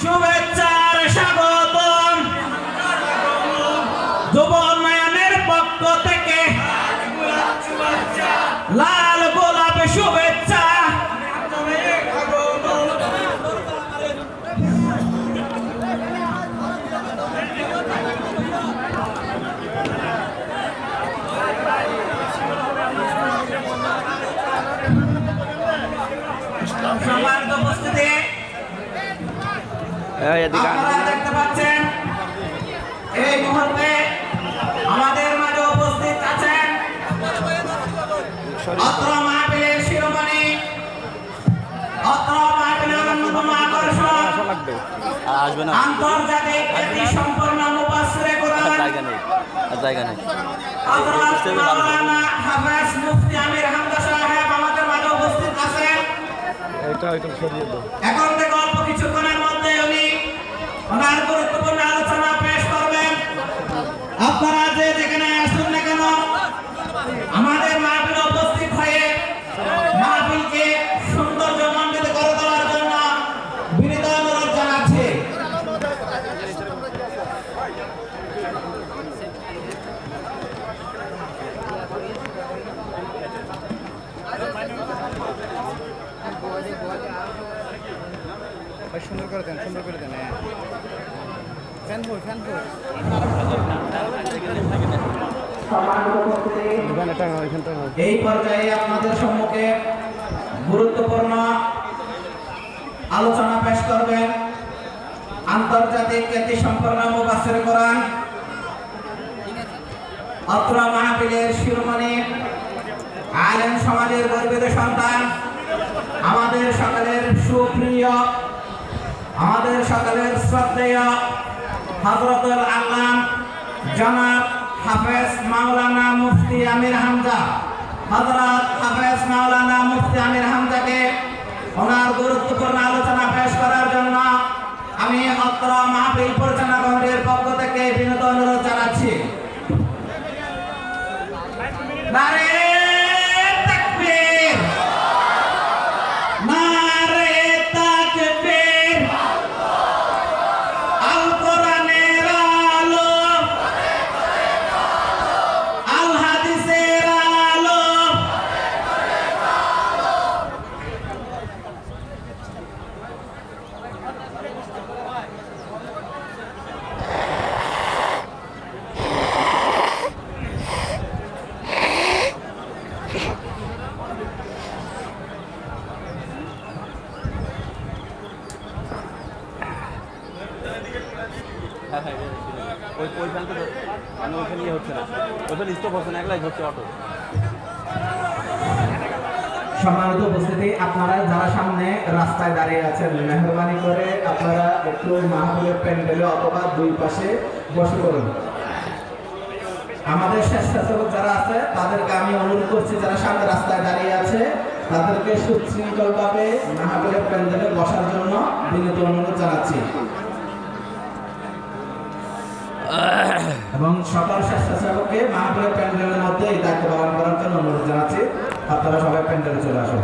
শুভেচ্ছার স্বাগতম যুব উন্নয়নের পক্ষ থেকে লাল গোলাপ শুভেচ্ছা। সম্মানিত উপস্থিতি, আপনারা দেখতে পাচ্ছেন এই মুহূর্তে আমাদের মাঝে উপস্থিত আছেন অত্র মাহফিলের শিরোমণি, অত্র মাহফিলের অন্যতম আকর্ষণ, আন্তর্জাতিক খ্যাতি সম্পন্ন মুফাসসিরে কুরআন হযরত মাওলানা হাফেজ মুফতি আমির হামজা সাহেব আমাদের মাঝে উপস্থিত আছেন। এখন থেকে অল্প কিছুক্ষণের মধ্যে উনি ওনার গুরুত্বপূর্ণ আলোচনা পেশ করবেন। আপনারা যে যেখানে আসুন না কেন আমাদের মাহফিলে উপস্থিত হয়ে মাহফিলকে সৌন্দর্যমণ্ডিত করে দেওয়ার জন্য বিনীত অনুরোধ জানাচ্ছি। সুন্দর করে দেন, সুন্দর করে দেন। ফ্যান বই, ফ্যান বই। এই পর্যায়ে আপনাদের সম্মুখে গুরুত্বপূর্ণ আলোচনা পেশ করবেন আন্তর্জাতিক খ্যাতি সম্পন্ন মুফাসসির কুরআন, অত্র মাহফিলের শিরোমণি, আলেম সমাজের গর্বিত সন্তান, আমাদের সকলের সুপ্রিয়, আমাদের সকলের শ্রদ্ধেয় হযরতুল আল্লাম জনাব হাফেজ মাওলানা মুফতি আমির হামজা, হযরত হাফেজ মাওলানা মুফতি আমির হামজাকে ওনার গুরুত্বপূর্ণ আলোচনা পেশ করার জন্য আমি অত্র মাহফিল পরিচালনা কমিটির পক্ষ থেকে বিনীত অনুরোধ জানাচ্ছি। নারে তাকবীর, নারে তাকবীর, আল কোরআনের আলো, আল হাদিসের আলো। সম্মানিত উপস্থিতি, আপনারা যারা সামনে রাস্তায় দাঁড়িয়ে আছেন মেহরবানি করে আপনারা একটু মাহফিলের প্যান্ডেলে অথবা দুই পাশে বসে পড়ুন। আমাদের স্বেচ্ছাসেবক যারা আছে তাদেরকে আমি অনুরোধ করছি, যারা সামনে রাস্তায় দাঁড়িয়ে আছে তাদেরকে সুশৃঙ্খলভাবে মাহফিলের প্যান্ডেলে বসার জন্য বিনীত অনুরোধ জানাচ্ছি এবং সকল স্বেচ্ছাসেবককে মাহফিলের প্যান্ডেলের মধ্যে এই দায়িত্ব পালন করার জন্য অনুরোধ জানাচ্ছি। আপনারা সবাই প্যান্ডেলে চলে আসুন।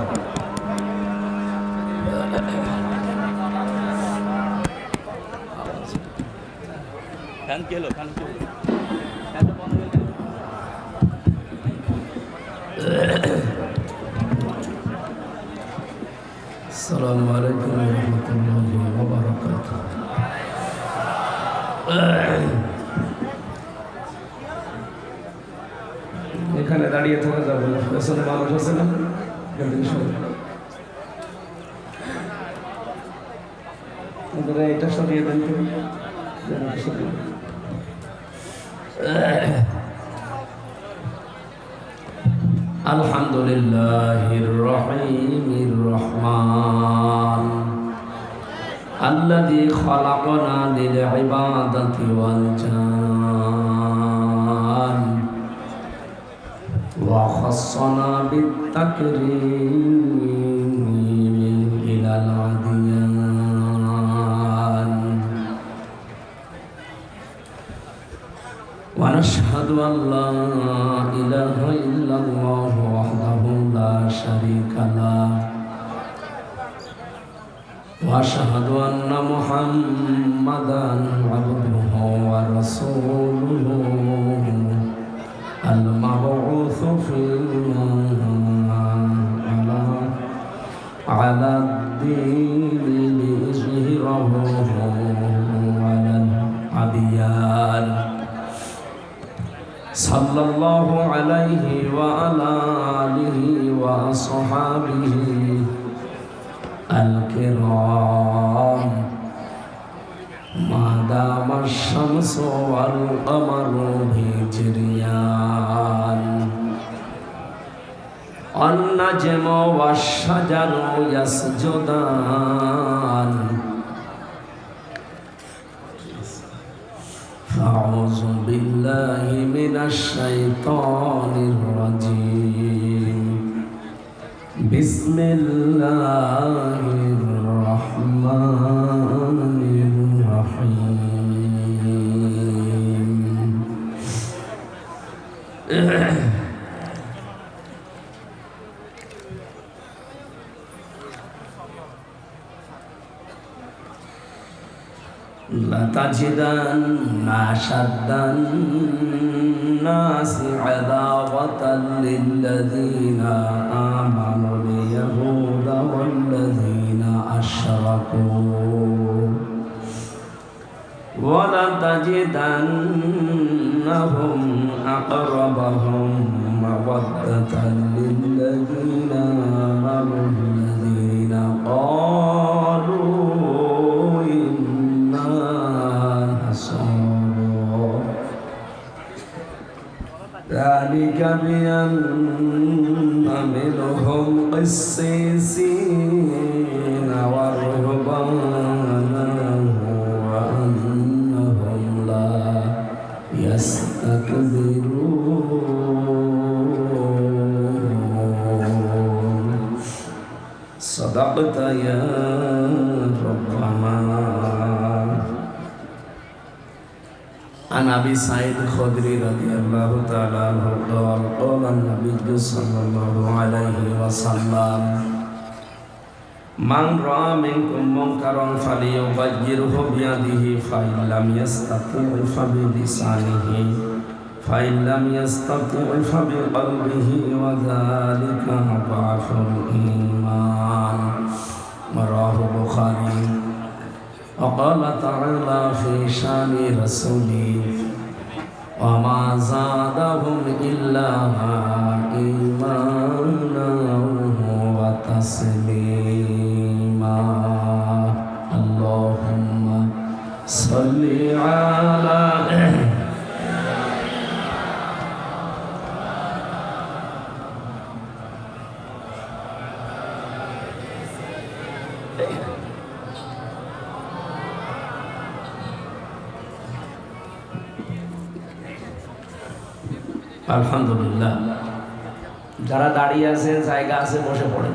আসসালামু আলাইকুম ওয়া রাহমাতুল্লাহি ওয়া বারাকাতুহু। এখানে দাঁড়িয়ে থাকা যাবে না, পেছনে মানুষ আছে না, এটা সরিয়ে দেন। আলহামদুলিল্লাহির রহিমির রহমান আল্লাযী খালাকানা লিল ইবাদাতি ওয়াল জান ওয়া খাসানা বিত তাকরীম ইলাল আদিয়ান ওয়া নাশহাদু আল্লা ইলাহা ইল্লাল্লাহু ওয়াহদাহু লা শারীকা লাহু وأشهد أن محمدا عبده ورسوله المبعوث على الدين ليظهره على الأديان صلى الله عليه وعلى آله وأصحابه الكرام ما دام الشمس والقمر بجريان النجم والشجر يسجدان فأعوذ بالله من الشيطان الرجيم بسم الله الرحمن الرحيم لتجدن أشد الناس عداوة للذين آمنوا اليهود والذين أشركوا ولتجدنهم أقربهم مودة للذين آمنوا الذين قالوا ذلك بأن منهم قسيسين ورهبانا وأنهم لا يستكبرون صدقت يا ربنا. عن أبي سعيد الخدري رضي الله تعالى عنه قال قال النبي صلى الله عليه وسلم من رأى منكم منكرا فليغيره بيده فإن لم يستطع فبلسانه فإن لم يستطع فبقلبه وذلك ضعف الإيمان. رواه البخاري. وقال تعالى في شان رسوله وما زادهم إلا إيمانا وتسليما. اللهم صل على আলহামদুলিল্লাহ। যারা দাঁড়িয়ে আছেন জায়গা আছে বসে পড়ে।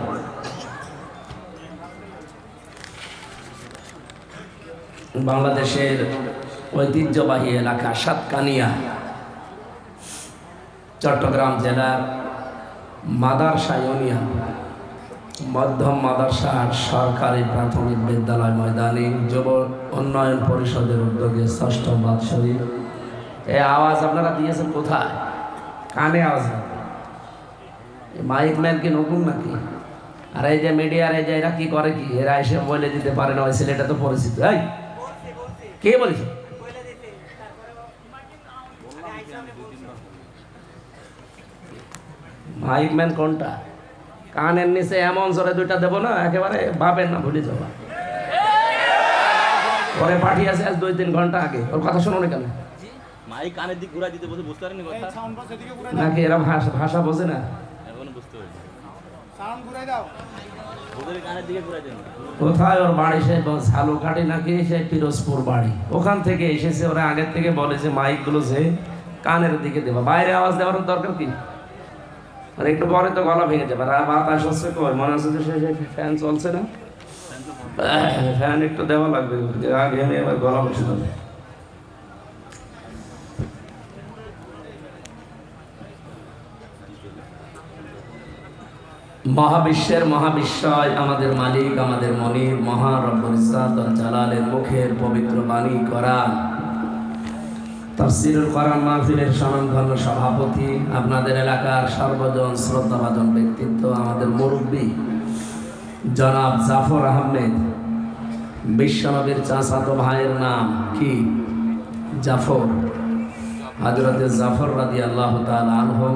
বাংলাদেশের ঐতিহ্যবাহী এলাকা সাতকানিয়া চট্টগ্রাম জেলার মাদারসা ইউনিয়ন মধ্যম মাদারসা সরকারি প্রাথমিক বিদ্যালয় ময়দানে যুব উন্নয়ন পরিষদের উদ্যোগে ৬ষ্ঠ বাৎসরিক। এই আওয়াজ আপনারা দিয়েছেন কোথায়? কানে আওয়াজ। মাইক ম্যান কি নতুন নাকি? আর এই যে মিডিয়ার এই যে এরা কি করে কি, এরা এসে বলে দিতে পারে না ওই ছেলেটা তো পরিচিত। এই কে বলেছে? মাইক ম্যান কোনটা? কানের নিচে এমন জোরে দুইটা দেবো না, একেবারে ভাবেন না ভুলে যাবা। পরে পাঠিয়েছে আজ ২-৩ ঘন্টা আগে, ওর কথা শোনো না কেন? মাইক কানের দিকে ঘুরা দিতে বলতে বুঝতে পারেনি কথা নাকি এরা ভাষা বোঝে না? এখন বুঝতে পারছি। সাউন্ড ঘুরাই দাও, ওদের কানের দিকে ঘুরাই দেন। কোথায় ওর বাড়ি? সে ঝালুকাঠি নাকি সে পিরোজপুর বাড়ি, ওখান থেকে এসেছে। ওরা আগের থেকে বলে যে মাইকগুলো যে কানের দিকে দেবা, বাইরে আওয়াজ দেওয়ার দরকার কি? আর একটু পরে তো গলা ভেঙে যাবে। বাতাস হচ্ছে কই, মনে হচ্ছে যে সে ফ্যান চলছে না, ফ্যান একটু দেওয়া লাগবে, আগে এবার গলা বসে যাবে। মহাবিশ্বের মহাবিশ্বয় আমাদের মালিক, আমাদের মনিব, মহান রব্বুল ইজ্জাত ওয়াল জালালের মুখের পবিত্র বাণী কোরআন, তাফসীরুল কোরআন মাহফিলের স্বনামধন্য সভাপতি, আপনাদের এলাকার সর্বজন শ্রদ্ধাভাজন ব্যক্তিত্ব, আমাদের মুরব্বী জনাব জাফর আহমেদ, বিশ্বনবীর চাচাতো ভাইয়ের নাম কি? জাফর, হযরতে জাফর রাদিয়াল্লাহু তাআলা আনহু।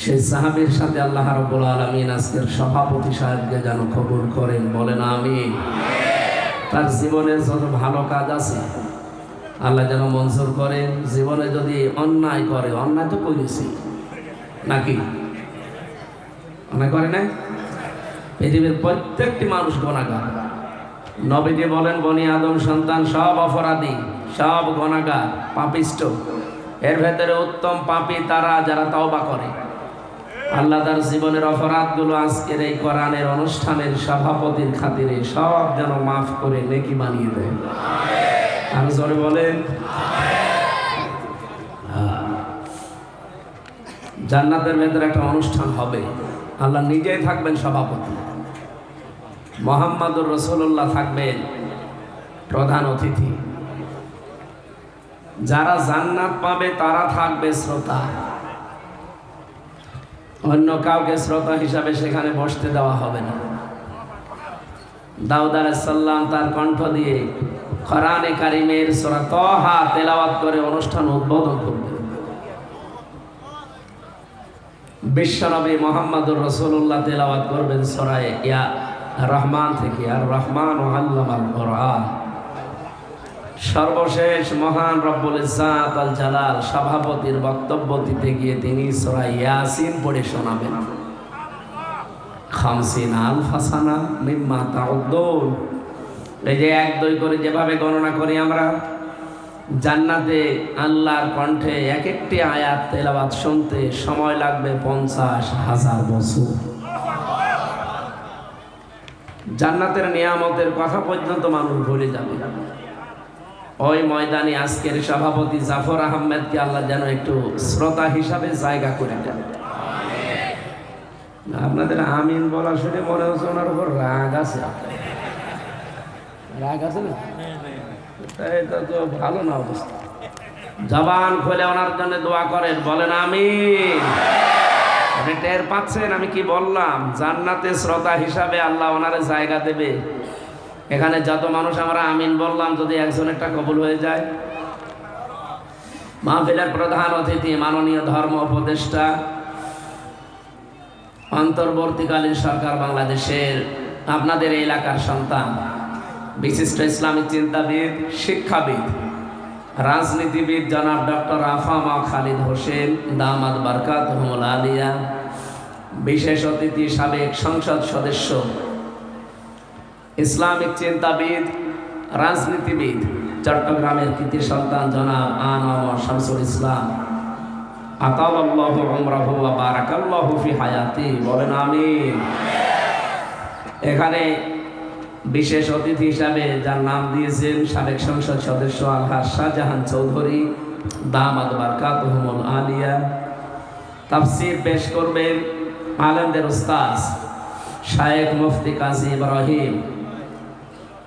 সেই সাহাবীর সাথে আল্লাহ রাব্বুল আলামিন আজকের সভাপতি সাহেবকে যেন কবুল করেন, বলেন আমিন। তার জীবনের যত ভালো কাজ আছে আল্লাহ যেন মঞ্জুর করেন। জীবনে যদি অন্যায় করে, অন্যায় তো করেছি নাকি? অন্যায় করে নাই? পৃথিবীর প্রত্যেকটি মানুষ গুনাহগার। নবীজি বলেন, বনি আদম সন্তান সব অপরাধী, সব গুনাহগার, পাপিষ্ট। এর ভেতরে উত্তম পাপী তারা যারা তওবা করে। আল্লাহ তার জীবনের অপরাধগুলো আজকের এই কোরআনের অনুষ্ঠানের সভাপতির খাতিরে সব যেন মাফ করে নেকি বানিয়ে দেয়। আর জোরে বলেন জান্নাতের ভেতরে একটা অনুষ্ঠান হবে, আল্লাহ নিজেই থাকবেন সভাপতি, মুহাম্মদুর রাসূলুল্লাহ থাকবেন প্রধান অতিথি। যারা জান্নাত পাবে তারা থাকবে শ্রোতা, অন্য কাউকে শ্রোতা হিসাবে সেখানে বসতে দেওয়া হবে না। দাউদ আলাইহিস সালাম তার কণ্ঠ দিয়ে কোরআনে কারিমের সূরা তাহা তেলাওয়াত করে অনুষ্ঠান উদ্বোধন করবেন। বিশ্বনবী মুহাম্মদুর রাসূলুল্লাহ তেলাওয়াত করবেন সূরা ইয়া রহমান থেকে, আর রহমান আল্লামাল কোরআন। সর্বশেষ মহান রব্বুল ইজ্জাত ওয়াল জালাল সভাপতির বক্তব্য দিতে গিয়ে তিনি সূরা ইয়াসিন পড়ে শোনাবেন। 50,000 হাসানা মিম্মা তাউদ্দুন। এই যে 1 2 করে যেভাবে গণনা করি আমরা, জান্নাতে আল্লাহর কণ্ঠে এক একটি আয়াত তেলাওয়াত শুনতে সময় লাগবে 50,000 বছর। জান্নাতের নিয়ামতের কথা পর্যন্ত মানুষ ভুলে যাবে। ওই ময়দানে আজকের সভাপতি জাফর আহমেদকে আল্লাহ যেন একটু শ্রোতা হিসাবে জায়গা করে দেন। আপনাদের আমিন বলা শুনে মনে হচ্ছে ওনার উপর রাগ আছে। রাগ আছে না? এটা তো ভালো না অবস্থা। জবান খুলে ওনার জন্য দোয়া করেন, বলেন আমিন। আপনি টের পাচ্ছেন আমি কি বললাম? জান্নাতে শ্রোতা হিসাবে আল্লাহ ওনারে জায়গা দেবে। এখানে যত মানুষ আমরা আমিন বললাম, যদি একজনেরটা কবুল হয়ে যায়। মাহফিলের প্রধান অতিথি মাননীয় ধর্ম উপদেষ্টা, অন্তর্বর্তীকালীন সরকার বাংলাদেশের, আপনাদের এলাকার সন্তান, বিশিষ্ট ইসলামিক চিন্তাবিদ, শিক্ষাবিদ, রাজনীতিবিদ জনাব ডক্টর আফামা খালিদ হোসেন দামাত বারকাতুহুল আলিয়া, বিশেষ অতিথি সাবেক সংসদ সদস্য, ইসলামিক চিন্তাবিদ, রাজনীতিবিদ, চট্টগ্রামের কৃতি সন্তান জনাব আনম শামসুল ইসলাম, আতালাল্লাহু উমরাহু ওয়া বারাকাল্লাহু ফি হায়াতি, বলেন আমিন। এখানে বিশেষ অতিথি হিসাবে যার নাম দিয়েছেন সাবেক সংসদ সদস্য আলহাজ শাহজাহান চৌধুরী দামাত বারকাতুহুল আলিয়া। তাফসীর পেশ করবেন আলেমদের উস্তাদ শায়েখ মুফতি কাজী ইব্রাহিম,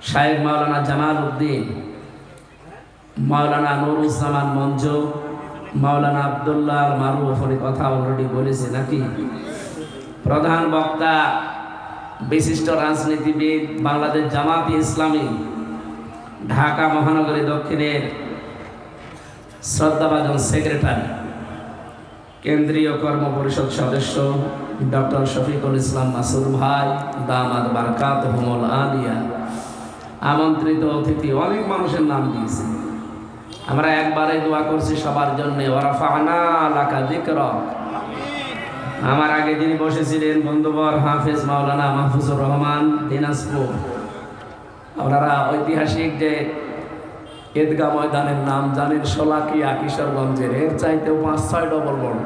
শায়েখ মাওলানা জামাল উদ্দিন, মাওলানা নুরুজ্জামান মঞ্জু, মাওলানা আব্দুল্লাহ আল মারুফ। কথা অলরেডি বলেছি নাকি? প্রধান বক্তা বিশিষ্ট রাজনীতিবিদ, বাংলাদেশ জামাতে ইসলামী ঢাকা মহানগরী দক্ষিণের শ্রদ্ধাভাজন সেক্রেটারি, কেন্দ্রীয় কর্ম পরিষদ সদস্য ডক্টর শফিকুল ইসলাম মাসুদ ভাই দামাত বারকাতুহুল আলিয়া। আমন্ত্রিত অতিথি অনেক মানুষের নাম দিয়েছে, আমরা একবারে দোয়া করছি সবার জন্য। ওয়ারাফা'না লাকা যিকরাক। আমার আগে যিনি বসেছিলেন বন্ধুবর হাফেজ মাওলানা মাহফুজুর রহমান দিনাজপুর, আপনারা ঐতিহাসিক যে ঈদগাহ ময়দানের নাম জানেন, শোলাকিয়া কিশোরগঞ্জের, এর চাইতেও 5-6 ডবল বড়।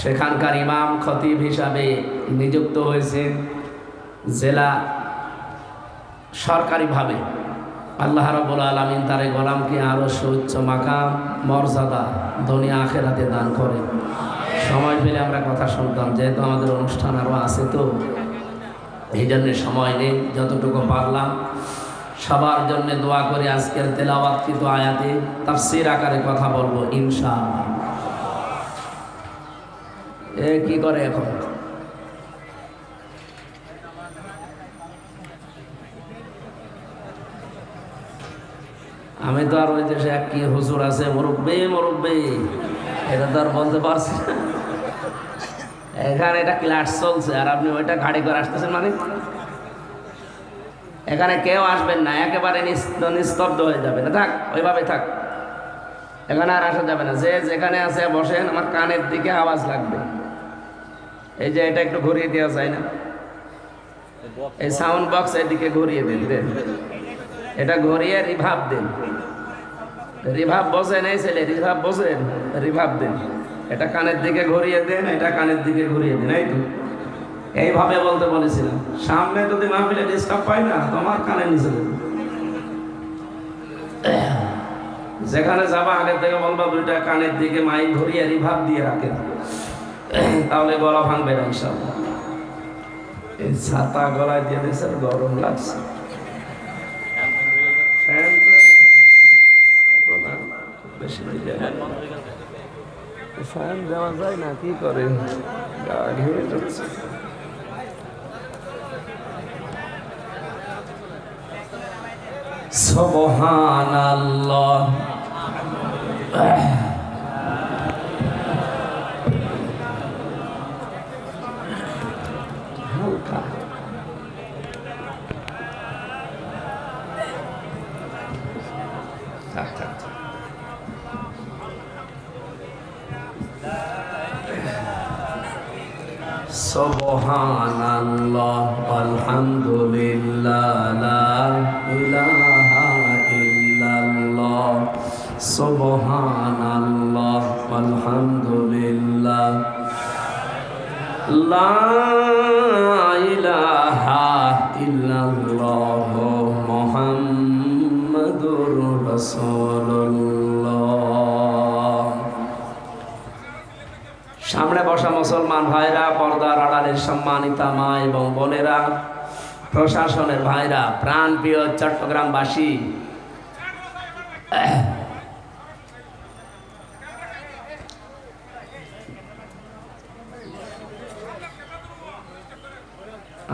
সেখানকার ইমাম খতিব হিসাবে নিযুক্ত হয়েছেন জেলা সরকারিভাবে। আল্লাহ রাব্বুল আলামিন তার গোলামকে আরো সুউচ্চ মাকাম মর্যাদা দুনিয়া আখিরাতে দান করেন। সময় পেলে আমরা কথা শুনতাম, যেহেতু আমাদের অনুষ্ঠান আরও আছে, তো এই জন্য সময় নেই। যতটুকু পারলাম সবার জন্য দোয়া করে আজকের তেলাওয়াতকৃত আয়াতে তাফসীর আকারে কথা বলবো ইনশাআল্লাহ। কি করে এখন? আমি তো আর ওই দেশে এক কি হুজুর আছে মুরব্বী মুরব্বী, এটা তো আর বলতে পারছি না। এখানে এটা ক্লাস চলছে আর আপনি ওইটা গাড়ি করে আসতেছেন, মানে এখানে কেউ আসবেন না, একেবারে নিস্তব্ধ হয়ে যাবে না। থাক, ওইভাবে থাক, এখানে আর আসা যাবে না। যে যেখানে আছে বসেন, আমার কানের দিকে আওয়াজ লাগবে। এই যে এটা একটু ঘুরিয়ে দেওয়া যায় না, এই সাউন্ড বক্স এদিকে ঘুরিয়ে দিন, দেন এটা ঘুরিয়ে রিভাব দিন। রিভাব বোঝেন এই ছেলে, রিভাব বোঝেন, রিভাব দিন। এটা কানের দিকে ঘুরিয়ে দেন, এটা কানের দিকে ঘুরিয়ে দিন। এই তো এইভাবে বলতে বলেছিলাম। সামনে যদি মাহফিলে ডিস্টার্ব পাই না, তোমার কানের নিচে দেব। যেখানে যাবা আগে থেকে বলবা দুইটা কানের দিকে মাইক ঘুরিয়ে রিভাব দিয়ে রাখেন, তাহলে গলা ভাঙবে না ইনশাআল্লাহ। এই ছাতা গলায় দিয়ে দিয়েছে, গরম লাগছে। ফ্যান দেওয়া যায় না, কি করে গা ঘেমে যাচ্ছে। সুবহানাল্লাহ। হালকা সুবহানাল্লাহ আলহামদুলিল্লাহ লা ইলাহা ইল্লাল্লাহ সুবহানাল্লাহ আলহামদুলিল্লাহ লা ইলাহা ইল্লাল্লাহ মুহাম্মাদুর রাসূলুল্লাহ। সামনে বসা মুসলমান ভাইরা, পর্দার আড়ালের সম্মানিতা মা এবং বোনেরা, প্রশাসনের ভাইরা, প্রাণপ্রিয় চট্টগ্রামবাসী,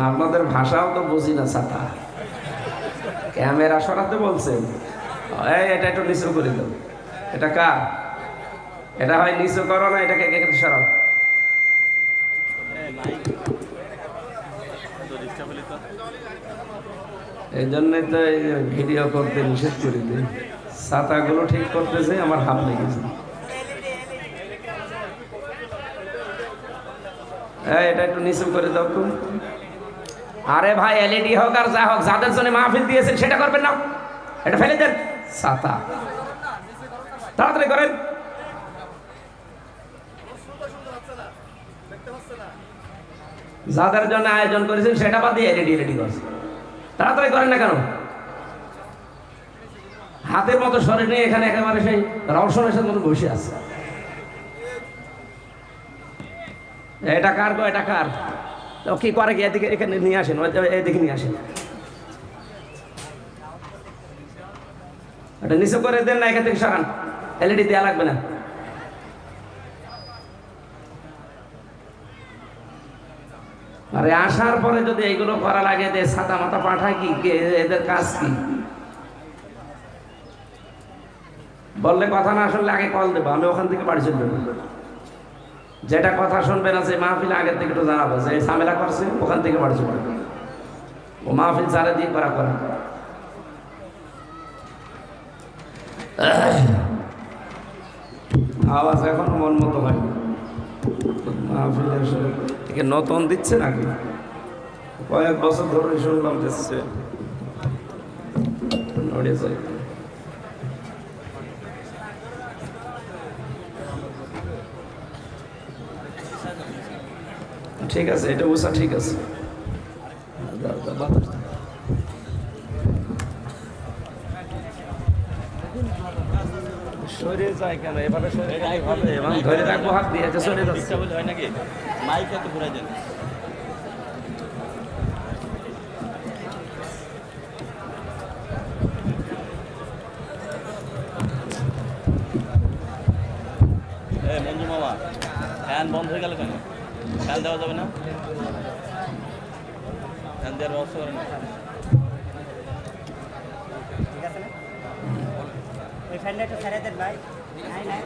আপনাদের ভাষাও তো বুঝি না। ছাতা ক্যামেরা সরাতে বলছেন, এটা একটু নিচু করে দাও। এটা কার? এটা হয় নিচু করো না, এটাকে সরাও। এই জন্যই তো ভিডিও করতে নিষেধ করে দিই। ছাতাগুলো ঠিক করতেছে, আমার হাত লেগেছে। এটা একটু নিচু করে দাও তো। আরে ভাই, এলইডি হোক আর যা হোক, যাদের জন্য মাহফিল দিয়েছেন সেটা করবেন না, এটা ফেলে দেন। ছাতা তাড়াতাড়ি করেন। যাদের জন্য আয়োজন করেছেন সেটা বাদ দিয়ে এলইডি করছে, তাড়াতাড়ি করেন না কেন? হাতের মতো সরে নিয়ে এখানে একেবারে সেই রওশনের মতো বসে আছে। এটা কার গো? এটা কার? কি করে কি? এদিকে এখানে নিয়ে আসেন, এদিকে নিয়ে আসেন। এটা নিচু করে দেন না, এখান থেকে সরান। এলইডি দেওয়া লাগবে না। আরে আসার পরে যদি এইগুলো করা লাগে, ছাতা মাথা পাঠায় কি, এদের কাজ কি? বললে কথা না শুনলে আগে কল দেবো, আমি ওখান থেকে বাড়ি চলবে না। যেটা কথা শুনবে না, সেই মাহফিল আগের থেকে একটু জানাবো যে এই ঝামেলা করছে, ওখান থেকে বাড়ি চলবে। ও মাহফিল চারে দিয়ে করা। আওয়াজ এখনো মন মতো হয় মাহফিল আসলে নতুন দিচ্ছে নাকি? কয়েক বছর ধরে শুনলাম দিচ্ছে। ঠিক আছে, এটা বুঝা ঠিক আছে। সরে যায় কেন এভাবে সরে যায় হবে এবং ধরে রাখবো হাত দিয়ে আছে সরে যাচ্ছে বলে হয় নাকি মাইক এত ঘুরাই দেন মঞ্জু মামা ফ্যান বন্ধ হয়ে গেল কেন ফ্যান দেওয়া যাবে না ফ্যান দেওয়ার ব্যবস্থা করেন ঠিক আছে না ওই ফ্যানটা একটু ছেড়ে দেন ভাই নাই নাই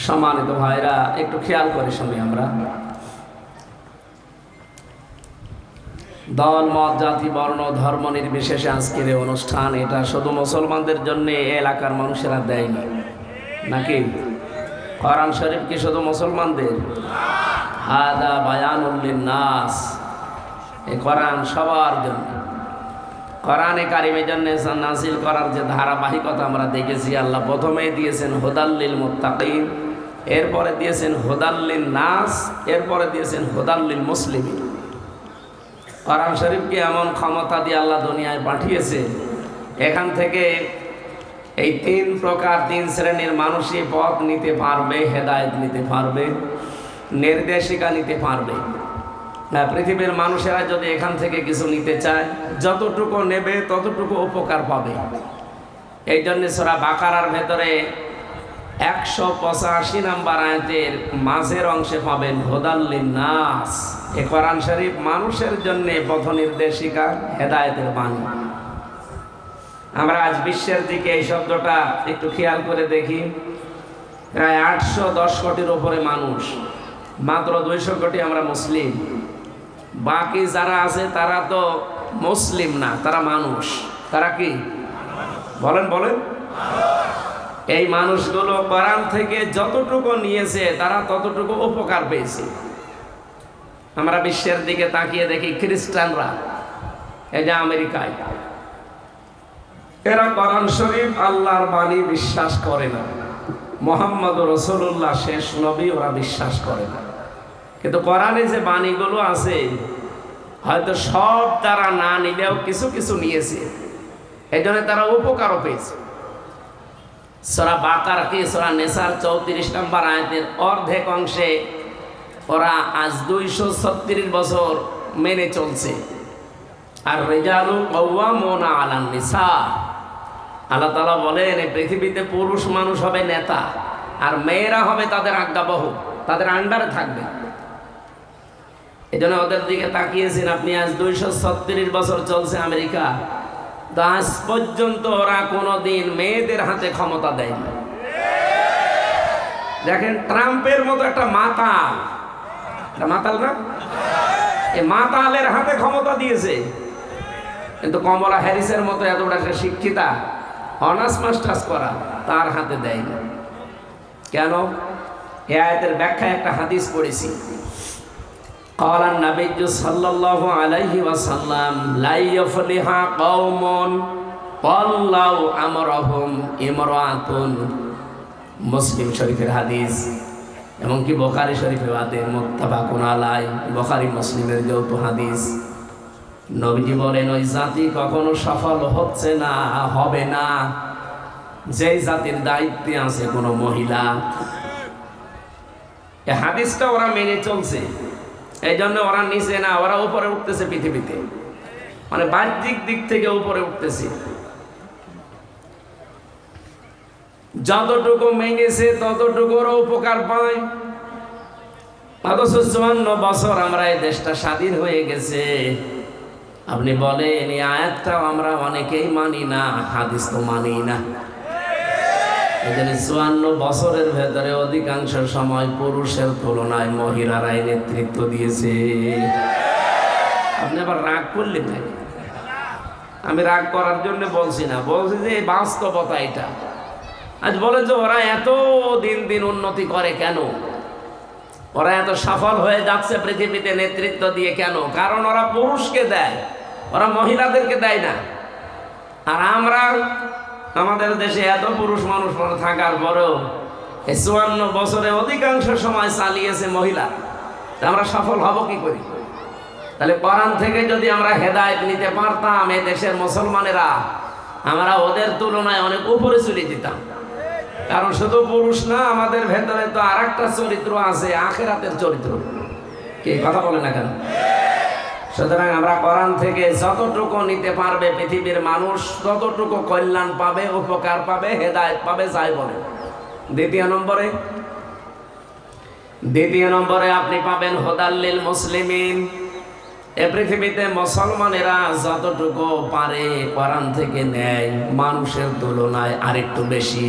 সম্মানিত ভাইরা একটু খেয়াল করে শুনি আমরা দল মত জাতি বর্ণ ধর্ম নির্বিশেষে আজকের এই অনুষ্ঠান এটা শুধু মুসলমানদের জন্য এলাকার মানুষেরা দেয়নি নাকি কোরআন শরীফ কি শুধু মুসলমানদের হাদা বায়ানুল লিন্নাস এই কোরআন সবার জন্য কোরআনে কারিমের জন্য নাজিল করার যে ধারাবাহিকতা আমরা দেখেছি আল্লাহ প্রথমেই দিয়েছেন হুদাল্লিল মুত্তাকিন এরপরে দিয়েছেন হুদাল্লিন নাস এরপরে দিয়েছেন হুদাল্লিল মুসলিমিন কোরআন শরীফকে এমন ক্ষমতা দিয়ে আল্লাহ দুনিয়ায় পাঠিয়েছে এখান থেকে এই তিন প্রকার তিন শ্রেণীর মানুষই পথ নিতে পারবে হেদায়েত নিতে পারবে নির্দেশিকা নিতে পারবে না পৃথিবীর মানুষেরা যদি এখান থেকে কিছু নিতে চায় যতটুকু নেবে ততটুকু উপকার পাবে এই জন্য সূরা বাকারার ভেতরে 185 নম্বর আয়াতের মাঝের অংশে পাবেন হুদাল্লিন নাস এই কোরআন শরীফ মানুষের জন্য পথ নির্দেশিকা হেদায়েতের বাণী আমরা আজ বিশ্বের দিকে এই শব্দটা একটু খেয়াল করে দেখি প্রায় 810 কোটির উপরে মানুষ মাত্র 200 কোটি আমরা মুসলিম বাকি যারা আছে তারা তো মুসলিম না তারা মানুষ তারা কি বলেন বলেন এই মানুষগুলো কোরআন থেকে যতটুকু নিয়েছে তারা ততটুকু উপকার পেয়েছে আমরা বিশ্বের দিকে তাকিয়ে দেখি খ্রিস্টানরা এই যে আমেরিকায় এরা কোরআন শরীফ আল্লাহর বাণী বিশ্বাস করে না মুহাম্মদ রাসূলুল্লাহ শেষ নবী ওরা বিশ্বাস করে না কিন্তু কোরআনে যে বাণীগুলো আছে হয়তো সব তারা না নিলেও কিছু কিছু নিয়েছে এই জন্য তারা উপকারও পেয়েছে সূরা বাকারা কি সূরা নিসার 34 নম্বর আয়াতের অর্ধেক অংশে ওরা আজ 236 বছর মেনে চলছে আর রিজালু কাওয়ামুনা আলান নিসা আল্লাহ তাআলা বলেন এই পৃথিবীতে পুরুষ মানুষ হবে নেতা আর মেয়েরা হবে তাদের আজ্ঞাবহ তাদের আন্ডারে থাকবে এজন্য ওদের দিকে তাকিয়েছেন আপনি আজ 236 বছর চলছে আমেরিকা আজ পর্যন্ত ওরা কোনোদিন মেয়েদের হাতে ক্ষমতা দেয়নি দেখেন ট্রাম্পের মতো একটা মাতাল মাতাল না এই মাতালের হাতে ক্ষমতা দিয়েছে কিন্তু কমলা হ্যারিসের মতো এত বড় একটা শিক্ষিতা অনার্স মাস্টার্স করা তার হাতে দেয়নি কেন এই আয়াতের ব্যাখ্যায় একটা হাদিস পড়েছি قال النبي صلى الله عليه وسلم لا يفلح قوم والله امرهم امراه মুসলিম শরীফের হাদিস এমনকি বুখারী শরীফের হাদিস মুত্তাফাকুন আলাই বুখারী মুসলিমের যৌথ হাদিস নবীজি বলেন ওই জাতি কখনো সফল হচ্ছে না হবে না যেই জাতির দায়িত্বে আছে কোনো মহিলা এই হাদিসটা ওরা মেনে চলছে এই জন্য ওরা নিচে না ওরা উপরে উঠতেছে পৃথিবীতে মানে বাহ্যিক দিক থেকে উপরে উঠতেছে যতটুকু মেনেছে ততটুকু ওরা উপকার পায় অথচ 54 বছর আমরা এই দেশটা স্বাধীন হয়ে গেছে আপনি বলেন এই আয়াতটাও আমরা অনেকেই মানি না হাদিস তো মানি না এখানে 54 বছরের ভেতরে অধিকাংশ সময় পুরুষের তুলনায় মহিলারাই নেতৃত্ব দিয়েছে আপনি আবার রাগ করলেন নাকি আমি রাগ করার জন্য বলছি না বলছি যে বাস্তবতা এটা আজ বলে যে ওরা এত দিন দিন উন্নতি করে কেন ওরা এত সফল হয়ে যাচ্ছে পৃথিবীতে নেতৃত্ব দিয়ে কেন কারণ ওরা পুরুষকে দেয় ওরা মহিলাদেরকে দেয় না আর আমরা আমাদের দেশে এত পুরুষ মানুষ থাকার পরেও 54 বছরে অধিকাংশ সময় চালিয়েছে মহিলা আমরা সফল হব কি করি তাহলে কোরআন থেকে যদি আমরা হেদায়েত নিতে পারতাম, এই দেশের মুসলমানেরা আমরা ওদের তুলনায় অনেক উপরে চলে যেতাম। কারণ শুধু পুরুষ না, আমাদের ভেতরে তো আরেকটা চরিত্র আছে, আখিরাতের চরিত্র। কি কথা বলে না কেন? সুতরাং আমরা কোরআন থেকে যতটুকু নিতে পারবে পৃথিবীর মানুষ ততটুকু কল্যাণ পাবে, উপকার পাবে, হেদায়েত পাবে, যাই বলে। দ্বিতীয় নম্বরে আপনি পাবেন হুদাল্লিল মুসলিমিন। এ পৃথিবীতে মুসলমানেরা যতটুকু পারে কোরআন থেকে নেয় মানুষের তুলনায় আরেকটু বেশি।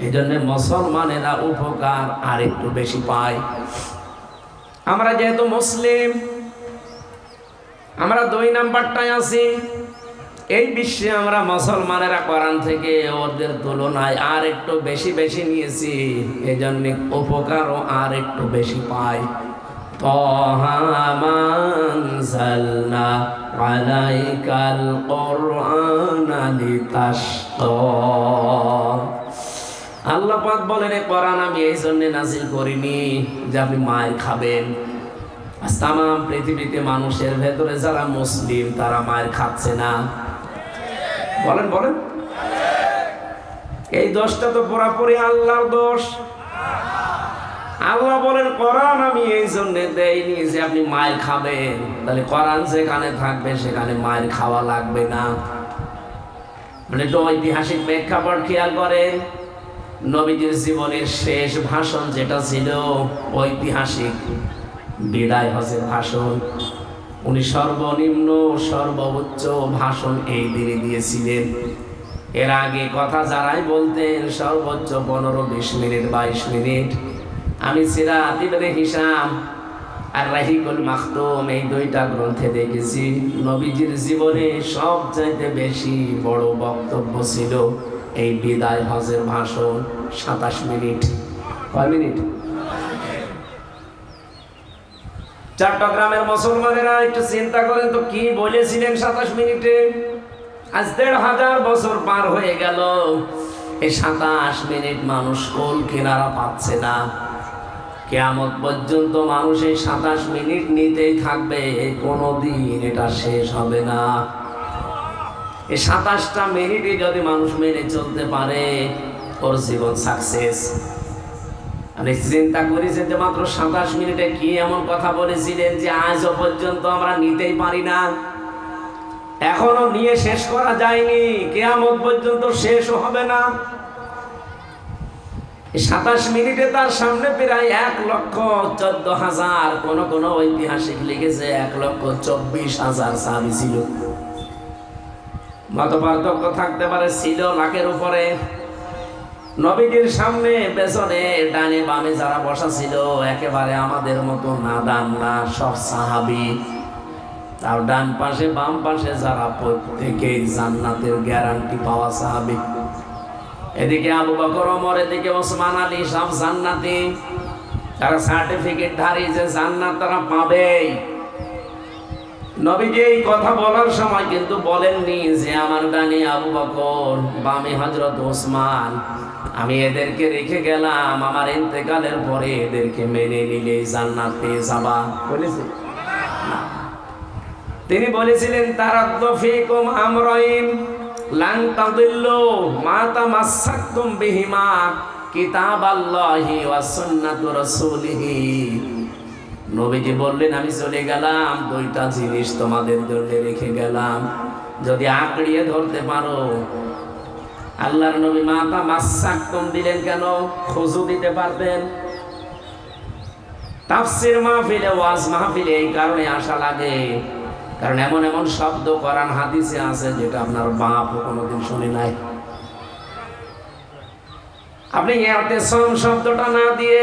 এই জন্য মুসলমানেরা উপকার আরেকটু বেশি পায়। আমরা যেহেতু মুসলিম, আমরা 2 নাম্বারটায় আছি। এই বিশ্বে আমরা মুসলমানেরা কোরআন থেকে ওদের তুলনায় আর একটু বেশি বেশি নিয়েছি, এই জন্য উপকারও আর একটু বেশি পাই। তাহা আনজালনা আলাইকাল কুরআনা লিতাশকা। আল্লাহ পাক বলেন, এই কোরআন আমি এই জন্য নাজিল করিনি যে আপনি মায়ের খাবেন। আজ তাম পৃথিবীতে মানুষের ভেতরে যারা মুসলিম তারা মায়ের খাচ্ছে না। বলেন বলেন, এই দোষটা তো পুরোপুরি আল্লাহর দোষ। আল্লাহ বলেন কোরআন আমি এই জন্য দেইনি যে আপনি মায়ের খাবেন। তাহলে কোরআন যেখানে থাকবে সেখানে মায়ের খাওয়া লাগবে না। মানে একটু ঐতিহাসিক প্রেক্ষাপট খেয়াল করেন। নবীজির জীবনের শেষ ভাষণ যেটা ছিল ঐতিহাসিক বিদায় হজের ভাষণ, উনি সর্বনিম্ন সর্বোচ্চ ভাষণ এই দিনে দিয়েছিলেন। এর আগে কথা যারাই বলতেন সর্বোচ্চ 15-20 মিনিট 22 মিনিট। আমি সিরাত ইবনে হিশাম আর রাহিকুল মাখতুম এই 2টা গ্রন্থে দেখেছি নবীজির জীবনে সবচাইতে বেশি বড় বক্তব্য ছিল এই বিদায় হজের ভাষণ, 27 মিনিট। কয় মিনিট? চট্টগ্রামের মুসলমানেরা একটু চিন্তা করেন তো কি বলেছিলেন 27 মিনিটে। আজ 1500 বছর পার হয়ে গেল, এই 27 মিনিট মানুষ কোল কিনারা পাচ্ছে না। কিয়ামত পর্যন্ত মানুষ এই 27 মিনিট নিতেই থাকবে, কোনোদিন এটা শেষ হবে না। এই 27টা মিনিটে যদি মানুষ মেনে চলতে পারে ওর জীবন সাকসেস। আমি চিন্তা করেছি যে মাত্র 27 মিনিটে কি এমন কথা বলেছিলেন যে আজও পর্যন্ত আমরা নিতেই পারি না, এখনো নিয়ে শেষ করা যায়নি, কিয়ামত পর্যন্ত শেষও হবে না। 27 মিনিটে তার সামনে প্রায় 1,14,000, কোন ঐতিহাসিক লিখেছে 1,24,000 সাহাবী ছিল। মত পার্থক্য থাকতে পারে, ছিল লাখের উপরে। নবীজির সামনে পেছনে ডানে বামে যারা বসা ছিল একেবারে আমাদের মতো নাদান না, সব সাহাবী। তার ডান পাশে বাম পাশে যারা প্রত্যেকেই জান্নাতের গ্যারান্টি পাওয়া সাহাবী। এদিকে আবু বকর, ওমর, এদিকে ওসমান আলী, সব জান্নাতি। তারা সার্টিফিকেট ধারী যে জান্নাত তারা পাবেই। নবীজি এই কথা বলার সময় কিন্তু বলেননি যে আমার ডানে আবু বকর, বামে হযরত ওসমান, আমি এদেরকে রেখে গেলাম, আমার ইন্তেকালের পরে এদেরকে মেনে নিলে জান্নাত পেয়ে যাবা, বলেছে না। তিনি বলেছিলেন তারাক্তু ফীকুম আমরাইন লান তাদিল্লু মা তামাসসাকতুম বিহিমা কিতাবাল্লাহি ওয়া সুন্নাতু রাসূলিহি। নবীজি বললেন আমি চলে গেলাম, 2টা জিনিস তোমাদের জন্য রেখে গেলাম, যদি আঁকড়িয়ে ধরতে পারো। আল্লাহর নবী মা তামাসসাকতুম দিলেন কেন? খুজু দিতে পারতেন। তাফসীর মাহফিলে, ওয়াজ মাহফিলে এই কারণে আসা লাগে, কারণ এমন এমন শব্দ কোরআন হাদিসে আছে যেটা আপনার বাপ কোনোদিন শুনে নাই। আপনি ইতিসাম শব্দটা না দিয়ে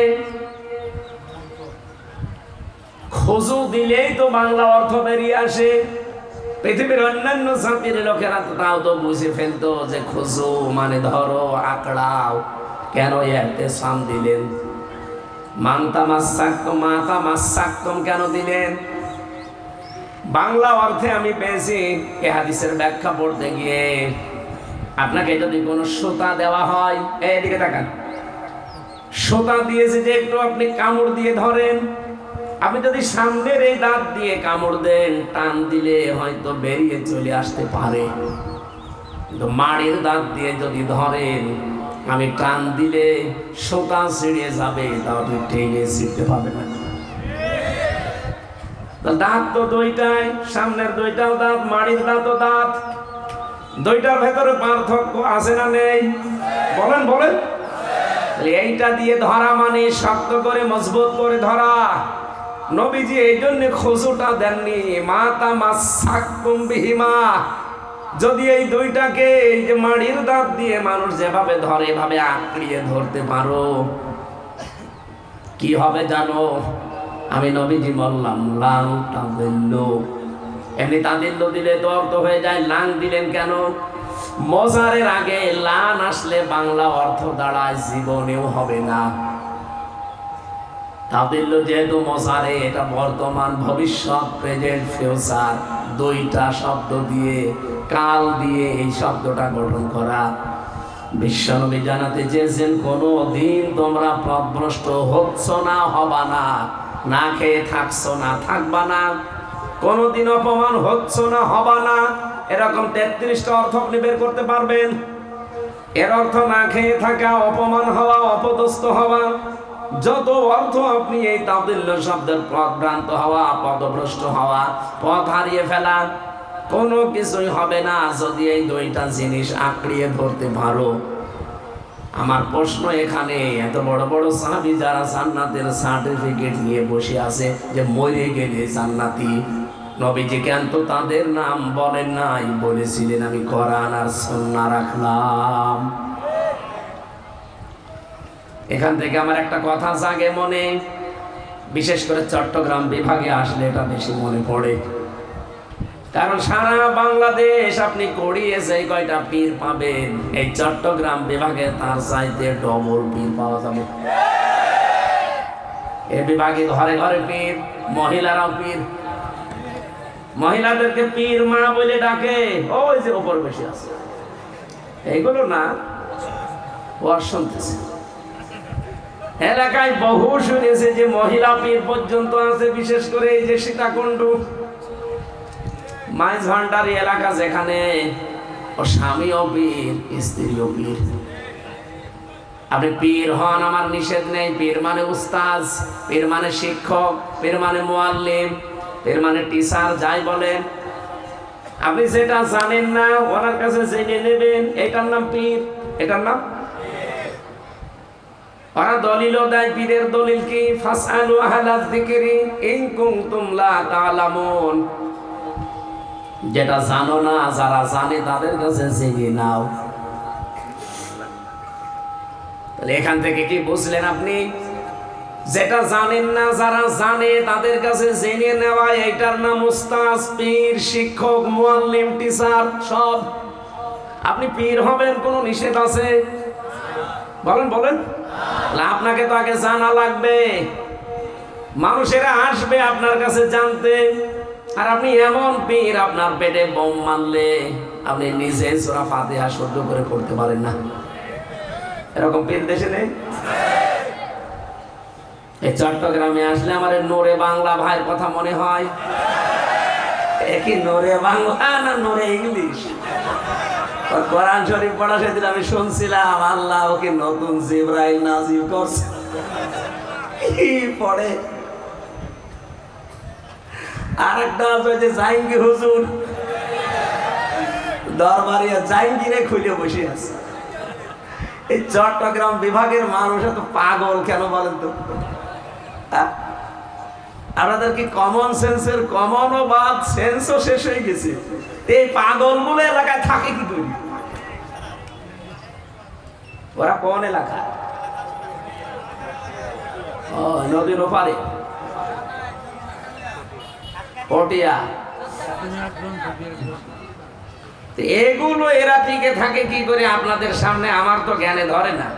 খুজু দিলেই তো বাংলা অর্থ বেরিয়ে আসে। পৃথিবীর অন্যান্য জাতির লোকেরা তাও তো বুঝে ফেলতো যে খুজু মানে ধরো, আঁকড়াও। কেন ইতিসাম দিলেন? মান তামাসসাকতুম, মা তামাসসাকতুম কেন দিলেন? বাংলা অর্থে আমি পেয়েছি এই হাদিসের ব্যাখ্যা পড়তে গিয়ে, আপনাকে যদি কোনো সুতা দেওয়া হয়, এদিকে তাকান, সুতা দিয়েছে যে একটু আপনি কামড় দিয়ে ধরেন, আপনি যদি সামনের এই দাঁত দিয়ে কামড় দেন, টান দিলে হয়তো বেরিয়ে চলে আসতে পারে, কিন্তু মাড়ির দাঁত দিয়ে যদি ধরেন, আমি টান দিলে সোটা ছিঁড়ে যাবে, তা আপনি টেনে ছিঁড়তে পারবেন না। দাঁত তো দুইটাই, সামনের দুইটাও দাঁত, মাড়ির দাঁতও দাঁত, দুইটার ভেতরে পার্থক্য আছে না নেই? বলেন বলেন। এইটা দিয়ে ধরা মানে শক্ত করে মজবুত করে ধরা। নবীজি এই জন্য খুশুটা দেননি, মাতা মাসাকুম বিহিমা। যদি এই দুইটাকে, এই যে মাড়ির দাঁত দিয়ে মানুষ যেভাবে ধরে এভাবে আঁকড়িয়ে ধরতে পারো, কি হবে জানো? আমি নবীজি বললাম লাং তাদিল্ল। এমনি তাদিল্ল দিলে তো অর্থ হয়ে যায়, লাং দিলেন কেন? মজারের আগে লান আসলে বাংলা অর্থ দাঁড়ায় জীবনেও হবে না। তাদিল্ল যেহেতু মজারে, এটা বর্তমান, ভবিষ্যৎ, প্রেজেন্ট, ফিউচার দুইটা শব্দ দিয়ে, কাল দিয়ে এই শব্দটা গঠন করা। বিশ্বনবী জানাতে চেয়েছেন, কোনো দিন তোমরা পথভ্রষ্ট হচ্ছ না, হবা না, না খেয়ে থাকছো না, থাকবা না, কোনোদিন অপমান হচ্ছ না, হবা না। এরকম 33টা অর্থ আপনি বের করতে পারবেন। এর অর্থ না খেয়ে থাকা, অপমান হওয়া, অপদস্থ হওয়া, যত অর্থ আপনি এই তাদিল্য শব্দের পথভ্রান্ত হওয়া, পথভ্রষ্ট হওয়া, পথ হারিয়ে ফেলা, কোনো কিছুই হবে না যদি এই দুইটা জিনিস আঁকড়িয়ে ধরতে পারো। আমার প্রশ্ন এখানে, এত বড় বড় সাহাবী যারা জান্নাতের সার্টিফিকেট নিয়ে বসে আছে, যে মরে গেলে জান্নাতি, নবীজি কেন তো তাদের নাম বলেন নাই? বলেছিলেন, আমি কোরআন আর সুন্নাহ রাখলাম। এখান থেকে আমার একটা কথা জাগে মনে, বিশেষ করে চট্টগ্রাম বিভাগে আসলে এটা বেশি মনে পড়ে। কারণ সারা বাংলাদেশ আপনি করিয়ে সেই কয়টা পীর পাবেন, এই চট্টগ্রাম বিভাগে তার চাইতে ডবল পীর পাওয়া যাবে। এই বিভাগে ঘরে ঘরে পীর, মহিলারাও পীর। মহিলাদেরকে পীর মা বলে ডাকে, ওই যে ওপর বসে আছে। এইগুলো না ওয়াজ শুনতেছে, এলাকায় বহু শুনেছে যে মহিলা পীর পর্যন্ত আছে, বিশেষ করে এই যে সীতাকুণ্ড, মাইজ ভান্ডারি এলাকা, যেখানে ও স্বামীও পীর, স্ত্রীও পীর। আপনি পীর হন, আমার নিষেধ নেই। পীর মানে উস্তাজ, পীর মানে শিক্ষক, পীর মানে মুআল্লিম, পীর মানে টিচার, যাই বলেন। আপনি যেটা জানেন না ওনার কাছে জেনে নেবেন, এটার নাম পীর, এটার নাম। ওরা দলিলও দেয়, পীরের দলিল কি? ফাসআলু আহলায যিকরি ইন কুনতুম লা তা'লামুন। যেটা জানো না, যারা জানে তাদের কাছে জেনে নাও। তাহলে এখান থেকে কি বুঝলেন আপনি? যেটা জানেন না, যারা জানে তাদের কাছে জেনে নেওয়া, এইটার নাম উস্তাদ, পীর, শিক্ষক, মুআল্লিম, টিচার, সব। আপনি পীর হবেন, কোনো নিষেধ আছে? বলেন বলেন। আপনাকে তো আগে জানা লাগবে, মানুষেরা আসবে আপনার কাছে জানতে। আর আপনি এমন পীর, আপনার পেটে বোম মারলে আপনি নিজে সূরা ফাতিহা শুদ্ধ করে পড়তে পারেন না। এরকম পীর দেশে নেই? এই চট্টগ্রামে আসলে আমার নোরে বাংলা ভাইয়ের কথা মনে হয়। কি নোরে বাংলা না নোরে ইংলিশ? কোরআন শরীফ পড়া সেদিন আমি শুনছিলাম, আল্লাহ ওকে নতুন জিবরাইল নাজিল করছে। কি পড়ে? আরেকটা আছে যে জাহাঙ্গীর হুজুর, দরবারিয়া জাহাঙ্গীরে খুলে বসে আছে। এই চট্টগ্রাম বিভাগের মানুষ এত পাগল কেন বলেন তো? আপনাদের কি কমন সেন্সের কমনও বাদ, সেন্সও শেষ হয়ে গেছে। এই পাগল বলে এলাকায় থাকে কি করি? ওরা কোন এলাকা? ও নদীর ওপারে, পটিয়া। এগুলো এরা টিকে থাকে কি করে আপনাদের সামনে? আমার তো জ্ঞানে ধরে না।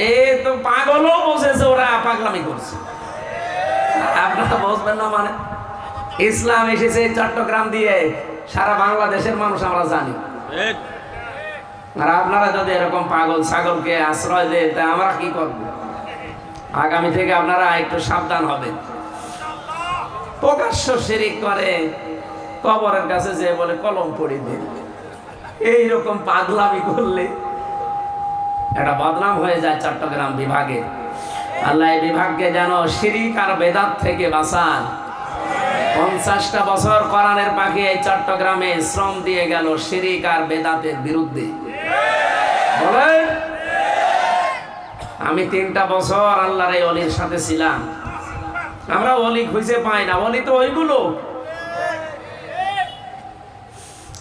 এ তো পাগলও বসেছে, ওরা পাগলামি করছে। আপনারা বুঝবেন না মানে? ইসলাম এসেছে চট্টগ্রাম দিয়ে, সারা বাংলাদেশের মানুষ আমরা জানি। আর আপনারা যদি এরকম পাগল ছাগলকে আশ্রয় দেন, তা আমরা কি করব? আগামী থেকে আপনারা একটু সাবধান হবেন। প্রকাশ্য শিরিক করে, কবরের কাছে যে বলে কলম পড়ি দে। এইরকম পাগলামি করলে একটা বদনাম হয়ে যায় চট্টগ্রাম বিভাগে। আল্লাহ এই বিভাগকে যেন শিরিক আর বেদাত থেকে বাঁচান। 50টা বছর কোরআনের পাখি এই চট্টগ্রামে শ্রম দিয়ে গেল শিরিক আর বেদাতের বিরুদ্ধে। বলেন, আমি 3টা বছর আল্লাহর এই ওলির সাথে ছিলাম। আমরা ওলি খুঁজে পাই না, ওলি তো ওইগুলো।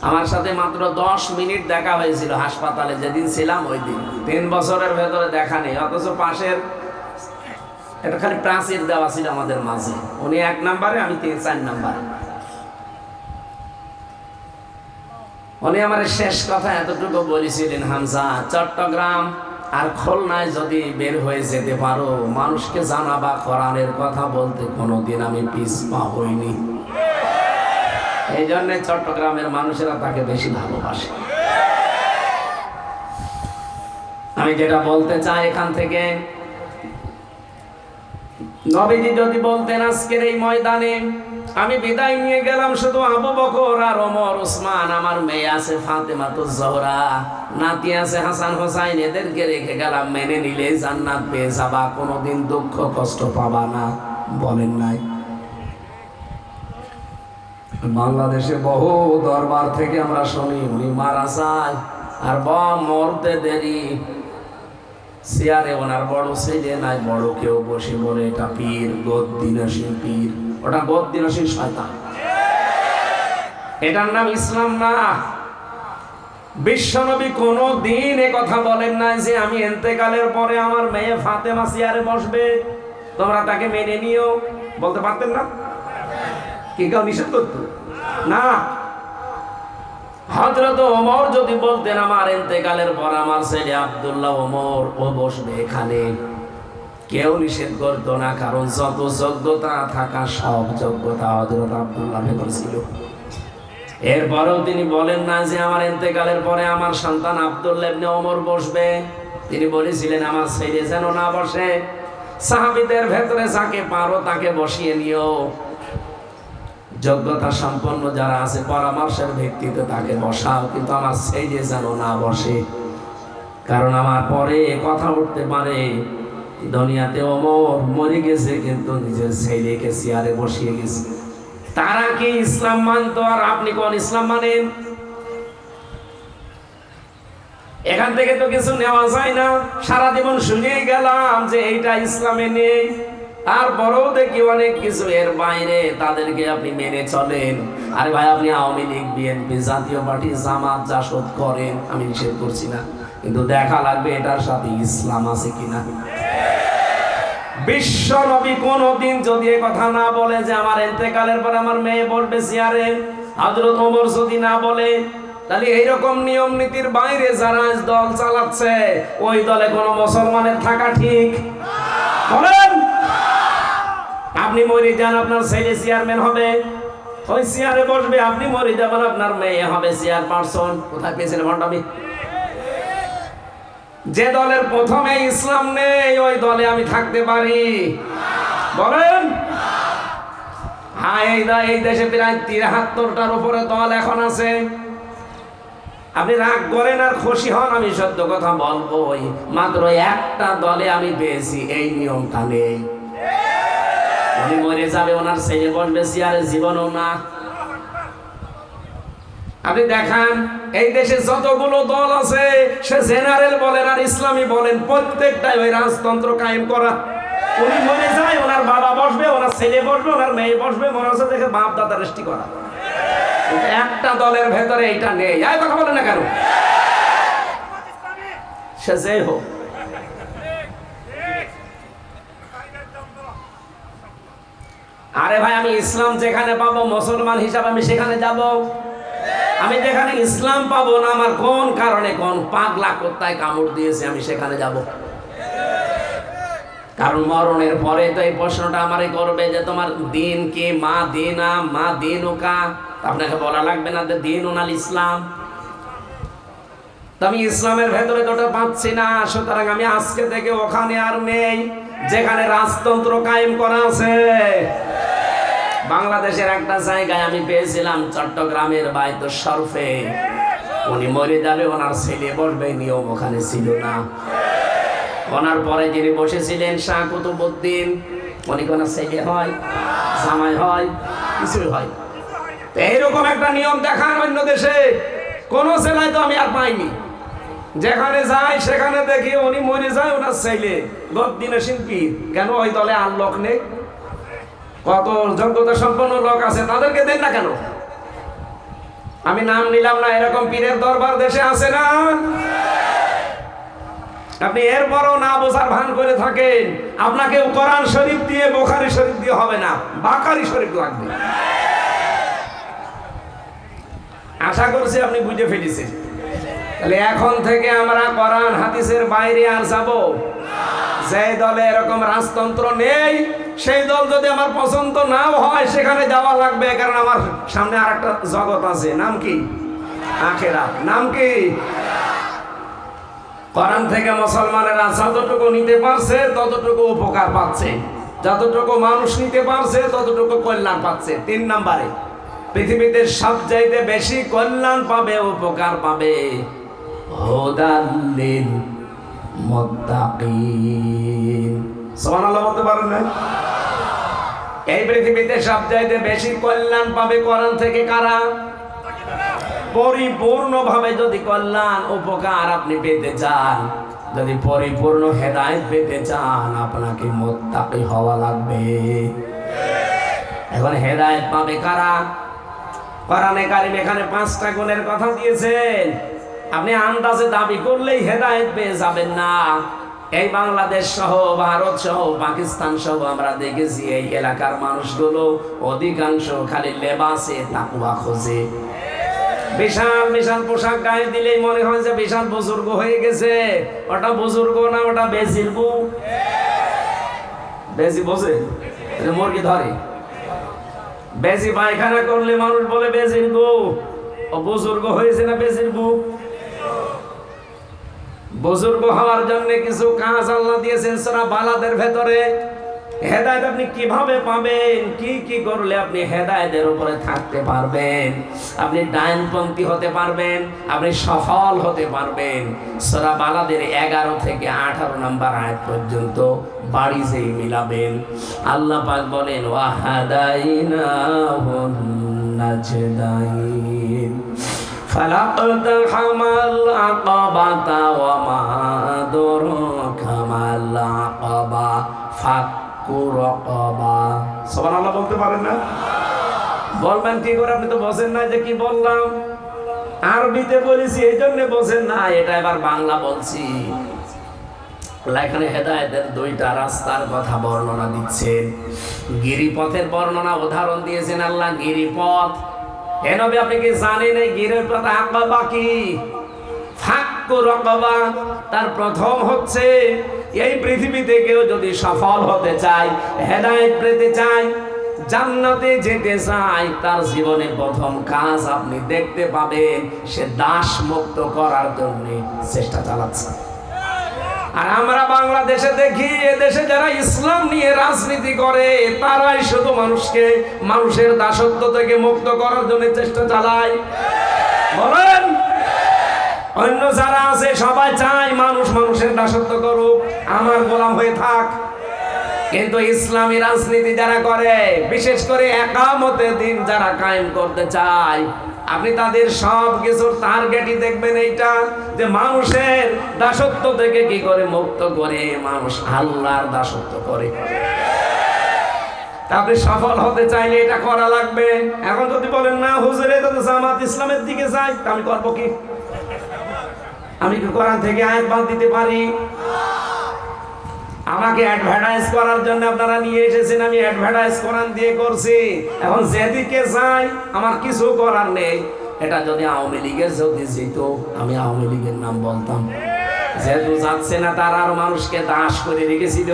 আমার সাথে মাত্র 10 মিনিট দেখা হয়েছিল হাসপাতালে যেদিন ছিলাম ওই দিন। 3 বছরের ভেতরে দেখা নেই। অথচ পাশের এটা খালি প্রাচীর দেওয়া ছিল আমাদের মাঝে। উনি 1 নম্বরে, আমি 4 নম্বরে। উনি আমার শেষ কথা এতটুকু বলেছিলেন, হামজা, চট্টগ্রাম আর খুলনায় যদি বের হয়ে যেতে পারো, মানুষকে জানাবা কোরআনের কথা বলতে কোনোদিন আমি পিছপা হইনি। এই জন্য চট্টগ্রামের মানুষেরা তাকে বেশি ভালোবাসে। আমি যেটা বলতে চাই এখান থেকে, নবীজি যদি বলতেন আজকের এই ময়দানে আমি বিদায় নিয়ে গেলাম শুধু আবু বকর আর ওমর ওসমান, আমার মেয়ে আছে ফাতেমাতুজ জোহরা, নাতি আছে হাসান হোসাইন, এদেরকে রেখে গেলাম, মেনে নিলে জান্নাত পেয়ে যাবা, কোনোদিন দুঃখ কষ্ট পাবা না, বলেন নাই? বাংলাদেশে বহু দরবার থেকে আমরা শুনি উনি মারা যায় আর মরতে দেরি, চেয়ারে ওনার বড় ছেলে নাই, বড় কেউ বসে বলে এটা পীর, গদ্দিনসী পীর। ওটা গদ্দিনসী শয়তান, এটার নাম ইসলাম না। বিশ্বনবী কোনদিন এ কথা বলেন না যে আমি ইন্তেকালের পরে আমার মেয়ে ফাতেমা চেয়ারে বসবে, তোমরা তাকে মেনে নিও। বলতে পারতেন না? কি কেউ নিষেধ করতো না? হযরত ওমর যদি বলতেন আমার ইন্তেকালের পর আমার ছেলে আব্দুল্লাহ ওমর ও বসবে এখানে, কেউ নিষেধ করতো না, কারণ যত যোগ্যতা থাকা সব যোগ্যতা হযরত আব্দুল্লাহ ভেতর ছিল। এরপরেও তিনি বলেন না যে আমার ইন্তেকালের পরে আমার সন্তান আব্দুল্লাহ ইবনে ওমর বসবে। তিনি বলেছিলেন আমার ছেলে যেন না বসে, সাহাবীদের ভেতরে যাকে পারো তাকে বসিয়ে নিও, যোগ্যতা সম্পন্ন যারা আছে পরামর্শের ভিত্তিতে তাকে বসাও, কিন্তু আমার ছেলে যেন না বসে। কারণ আমার পরে কথা উঠতে পারে দুনিয়াতে ওমর মরে গেছে কিন্তু নিজের ছেলেকে চেয়ারে বসিয়ে গেছে। তারা কি ইসলাম মানতো আর আপনি কোন ইসলাম মানেন? এখান থেকে তো কিছু নেওয়া যায় না। সারা জীবন শুনেই গেলাম যে এইটা ইসলামে নেই, তারপরেও দেখি অনেক কিছু এর বাইরে, তাদেরকে আপনি মেনে চলেন। আরে ভাই, আপনি আওয়ামী লীগ, বিএনপি, জাতীয় পার্টি, জামাত, জাসদ করেন, আমি নিষেধ করছি না, কিন্তু দেখা লাগবে এটার সাথে ইসলাম আছে কিনা। বিশ্ব নবী কোনদিন যদি এ কথা না বলে যে আমার ইন্তেকালের পর আমার মেয়ে বলবে চেয়ারে, হযরত ওমর যদি না বলে, তাহলে এইরকম নিয়ম নীতির বাইরে যারা দল চালাচ্ছে ওই দলে কোনো মুসলমানের থাকা ঠিক বলেন? আপনি মরে যান, আপনার ছেলে চেয়ারম্যান হবে, ওই চেয়ারে বসবে। আপনি মরে যাবেন, আপনার মেয়ে হবে চেয়ারপারসন। কোথায় পেয়েছেন ভণ্ডামি? যে দলের প্রথমে ইসলাম নেই ওই দলে আমি থাকতে পারি বলেন? হ্যাঁ, এই দেশে প্রায় 73টার উপরে দল এখন আছে। আপনি রাগ করেন আর খুশি হন, আমি সত্য কথা বলবো, মাত্র একটা দলে আমি পেয়েছি এই নিয়মটা নেই। উনি মরে যাবে, ওনার ছেলে বসবে চেয়ারে, জীবনও না। আপনি দেখান এই দেশে যতগুলো দল আছে, সে জেনারেল বলেন আর ইসলামী বলেন, প্রত্যেকটাই ওই রাজতন্ত্র কায়েম করা। উনি মরে যায়, ওনার বাবা বসবে, ওনার ছেলে বসবে, ওনার মেয়ে বসবে, মনে হচ্ছে দেখে বাপ দাদা রেস্টি করা। একটা দলের ভেতরে এইটা নেই। এই কথা বলে না কেন? সে যে হোক, আরে ভাই, আমি ইসলাম যেখানে পাবো মুসলমান হিসাবে আমি সেখানে যাব। আমি যেখানে ইসলাম পাবো না, আমার কোন কারণে কোন পাগলা কোত্তায় কামড় দিয়েছে, আমি সেখানে যাব। কারণ মরণের পরে তো এই প্রশ্নটা আমারই করবে যে তোমার দিন কি, মা দিনা মা দিনুকা। আপনাকে বলা লাগবে না যে দিনুন আল ইসলাম। আমি ইসলামের ভেতরে তোটা পাচ্ছি না, সুতরাং আমি আজকে থেকে ওখানে আর নেই যেখানে রাজতন্ত্র কায়েম করা আছে বাংলাদেশের একটা জায়গায় আমি পেয়েছিলাম, চট্টগ্রামের বাইতুল শরফে। উনি মরে যাবে, ওনার ছেলে বসবে, নিয়ম ওখানে ছিল না। ওনার পরে যিনি বসেছিলেন শাহ কুতুবউদ্দিন, উনি কোন ছেলে হয়, জামাই হয়, কিছুই হয়। তো এইরকম একটা নিয়ম দেখান অন্য দেশে, কোন ছেলে তো আমি আর পাইনি। যেখানে যাই সেখানে দেখি উনি মরে যায়, ওনার ছেলে গদ্দিনে শিল্পী। কেন ওই দলে আর লোক নেই? কত যোগ্যতা সম্পন্ন লোক আছে, তাদেরকে দেন না কেন? আমি নাম নিলাম না, এরকম পীরের দরবার দেশে আছে না? আপনি এরপরও না বোঝার ভান করে থাকেন, আপনাকে কোরআন শরীফ দিয়ে, বুখারী শরীফ দিয়ে হবে না, বাকারি শরীফ লাগবে। আশা করছি আপনি বুঝে ফেলেছেন। তাহলে এখন থেকে আমরা কোরআন হাদিসের বাইরে আর যাব? যে দলে এরকম রাজতন্ত্র নেই, সেই দল যদি আমার পছন্দ নাও হয়, সেখানে যাওয়া লাগবে। কারণ আমার সামনে আর একটা জগৎ আছে, নাম কি? আখিরাত। নাম কি? কোরআন থেকে মুসলমানেরা যতটুকু নিতে পারছে ততটুকু উপকার পাচ্ছে, যতটুকু মানুষ নিতে পারছে ততটুকু কল্যাণ পাচ্ছে। 3 নম্বরে পৃথিবীতে সবচাইতে বেশি কল্যাণ পাবে, উপকার পাবে হুদাল লিল মুত্তাকিন। সুবহানাল্লাহ বলতে পারেন না? এই পৃথিবীতে সবচাইতে বেশি কল্যাণ পাবে কোরআন থেকে কারা? পরিপূর্ণভাবে যদি কল্যাণ উপকার আপনি পেতে চান, যদি পরিপূর্ণ হেদায়েত পেতে চান, আপনাকে মুত্তাকি হওয়া লাগবে। এখন হেদায়েত পাবে কারা? কোরআনে কারীম এখানে 5টা গুণের কথা দিয়েছেন। আপনি আন্দাজে দাবি করলেই হেদায়েত পেয়ে যাবেন না। এই বাংলাদেশ সহ, ভারত সহ, পাকিস্তান সহ আমরা দেখেছি এই এলাকার মানুষগুলো অধিকাংশ খালি লেবাসে তাকওয়া খোঁজে। বিশাল বিশাল পোশাক গায়ে দিলেই মনে হয় যে বিশাল বুজুর্গ হয়ে গেছে। ওটা বুজুর্গ না, ওটা বেজির বউ। বেজি বোঝে, মুরগি ধরে। বেজি পায়খানা করলে মানুষ বলে বেজির বউ। ও বুজুর্গ হয়েছে না বেজির বউ? বুজুর্গ হওয়ার জন্য কিছু কাজ আল্লাহ দিয়েছেন সূরা বালাদের ভেতরে। হেদায়েত আপনি কিভাবে পাবেন? কি কি করলে আপনি হেদায়েতের উপরে থাকতে পারবেন? আপনি ডাইনপন্থী হতে পারবেন, আপনি সফল হতে পারবেন। সূরা বালাদের 11 থেকে 18 নম্বর আয়াত পর্যন্ত বাড়ি যেই মিলাবেন, আল্লাহ পাক বলেন ওয়া হাদাইনাহুন নাজদাইন ফালাকতাহামাল আকাবাতা ওয়া মা আদরাকা মাল আকাবা ফাক্কু রাকাবা। সুবহানাল্লাহ বলতে পারেন না? বলবেন কি করে? আপনি তো বোঝেন না যে কি বললাম। আরবিতে বলেছি এই জন্য বোঝেন না, এটা এবার বাংলা বলছি। এখানে হেদায়েতের 2টা রাস্তার কথা বর্ণনা দিচ্ছেন। গিরিপথের বর্ণনা উদাহরণ দিয়েছেন আল্লাহ। গিরিপথ, হে নবী আপনি কি জানেন এই গিরিপথ আকাবা কি? ফাক্কু রাকাবা। তার প্রথম হচ্ছে এই পৃথিবীতে কেউ যদি সফল হতে চায়, হেদায়েত পেতে চায়, জান্নাতে যেতে চায়, তার জীবনে প্রথম কাজ আপনি দেখতে পাবেন সে দাস মুক্ত করার জন্য চেষ্টা চালাচ্ছে। আর আমরা বাংলাদেশে দেখি, এদেশে যারা ইসলাম নিয়ে রাজনীতি করে তারাই শুধু মানুষকে মানুষের দাসত্ব থেকে মুক্ত করার জন্য চেষ্টা চালায়। বলেন, অন্য যারা আছে সবাই চায় মানুষ মানুষের দাসত্ব করুক, আমার গোলাম হয়ে থাক। কিন্তু ইসলামী রাজনীতি যারা করে, বিশেষ করে একামতে দিন যারা কায়েম করতে চায়, আপনি তাদের সব কিছুর টার্গেটই দেখবেন এইটা, যে মানুষের দাসত্ব থেকে কি করে মুক্ত করে মানুষ আল্লাহর দাসত্ব করে। আপনি সফল হতে চাইলে এটা করা লাগবে। এখন যদি বলেন না হুজুর এটা তো জামাত ইসলামের দিকে যায়, আমি করবো কি? আমি কি কোরআন থেকে আয়াত বাদ দিতে পারি? আমাকে অ্যাডভার্টাইজ করার জন্য আপনারা নিয়ে এসেছেন, আমি অ্যাডভার্টাইজ কোরআন দিয়ে করছি। এখন যেদিকে যাই আমার কিছু করার নেই। এটা যদি আওয়ামী লীগের যদি যেত, আমি আওয়ামী লীগের নাম বলতাম। যেহেতু যাচ্ছে না, তারা আরো মানুষকে দাস করে রেখেছিল।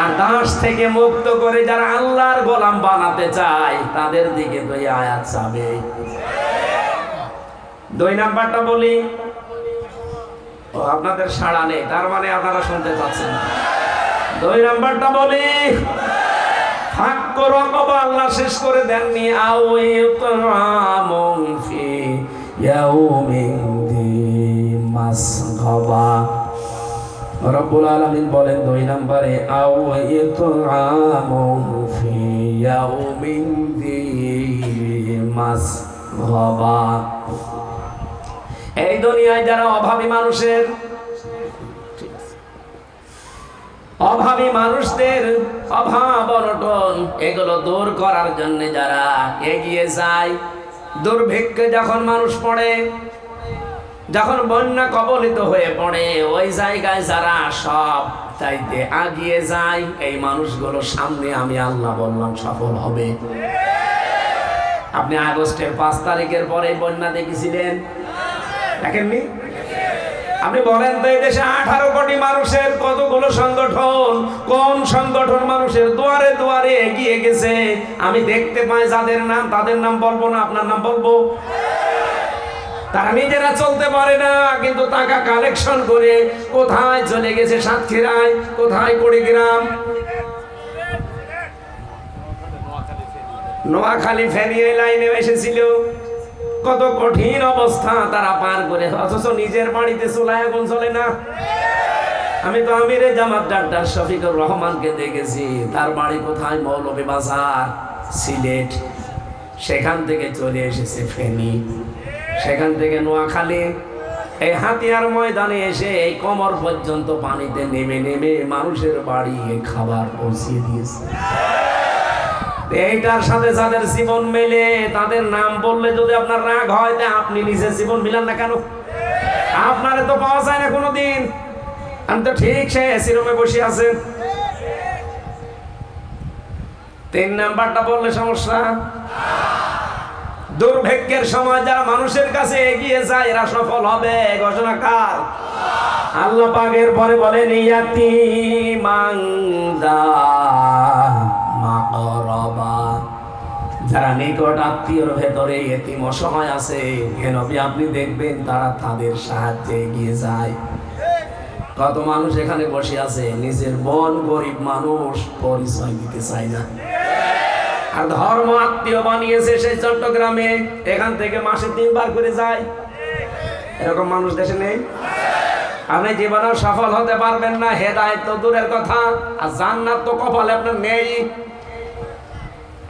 আর দাস থেকে মুক্ত করে যারা আল্লাহর গোলাম বানাতে চায় তাদের দিকে তো এই আয়াত যাবে। 2 নাম্বারটা বলি, আপনাদের সাড়া নেই, তার মানে আপনারা শুনতে চাচ্ছেন। 2 নাম্বারটা বলি, হাক্ক রকবা আল্লাহ শেষ করে দেননি। আও ইতআমুন ফি ইয়াউমিন যী মাসগাবা। রব্বুল আলামিন বলেন 2 নম্বরে আও ইতআমুন ফি ইয়াউমিন যী মাসগাবা। এই দুনিয়ায় যারা অভাবী মানুষের, অভাবী মানুষদের অভাব অনটন এগুলো দূর করার জন্য যারা এগিয়ে যায়, দুর্ভিক্ষে যখন মানুষ পড়ে, যখন বন্যা কবলিত হয়ে পড়ে, ওই জায়গায় যারা সব চাইতে এগিয়ে যায়, এই মানুষগুলো সামনে আমি আল্লাহ বললাম সফল হবে। আপনি আগস্টের 5 তারিখের পরে বন্যা দেখেছিলেন, দেখেননি? আপনি বলেন তো এই দেশে 18 কোটি মানুষের কতগুলো সংগঠন, কোন সংগঠন মানুষের দুয়ারে দুয়ারে এগিয়ে গেছে? আমি দেখতে পাই যাদের নাম, তাদের নাম বলবো না, আপনার নাম বলবো। তারা নিজেরা চলতে পারে না, কিন্তু টাকা কালেকশন করে কোথায় চলে গেছে? সাতক্ষীরায়, কোথায় কুড়িগ্রাম, নোয়াখালী ফেনী লাইনে এসেছিল। কত কঠিন অবস্থা তারা পার করে, অথচ নিজের বাড়িতে চুলায় আগুন চলে না। আমি তো আমিরে জামাত ডাক্তার শফিকুর রহমানকে দেখেছি, তার বাড়ি কোথায়? মৌলভীবাজার, সিলেট। সেখান থেকে চলে এসেছে ফেনী, সেখান থেকে নোয়াখালী, এই হাতিয়ার ময়দানে এসে এই কোমর পর্যন্ত পানিতে নেমে নেমে মানুষের বাড়ি খাবার পৌঁছিয়ে দিয়েছে। এইটার সাথে যাদের জীবন মেলে, তাদের নাম বললে যদি আপনার রাগ হয়, তা আপনি নিজের জীবন মিলান না কেন? আপনারে তো পাওয়া যায় না কোনোদিন। আমি তো ঠিক সে এসি রুমে বসে আছেন। 3 নাম্বারটা বললে সমস্যা। দুর্ভিক্ষের সময় যারা মানুষের কাছে এগিয়ে যায়, এরা সফল হবে। ঘোষণা কার? আল্লাহ পাকের পরে বলেন ইয়াতীমান যা মাকরাবা, যারা নিকট আত্মীয়র ভেতরে এতিম অসহায় আছে, হে নবী আপনি দেখবেন তারা তাদের সাহায্যে এগিয়ে যায়। কত মানুষ এখানে বসে আছে, নিজের বোন গরিব মানুষ, পরিচয় দিতে চায় না, আর ধর্ম আত্মীয় বানিয়েছে সেই চট্টগ্রামে, এখান থেকে মাসে 3 বার করে যায়। এরকম মানুষ দেশে নেই? আপনি জীবনেও সফল হতে পারবেন না, হেদায়েত তো দূরের কথা, আর জান্নাত তো কপালে আপনার নেই।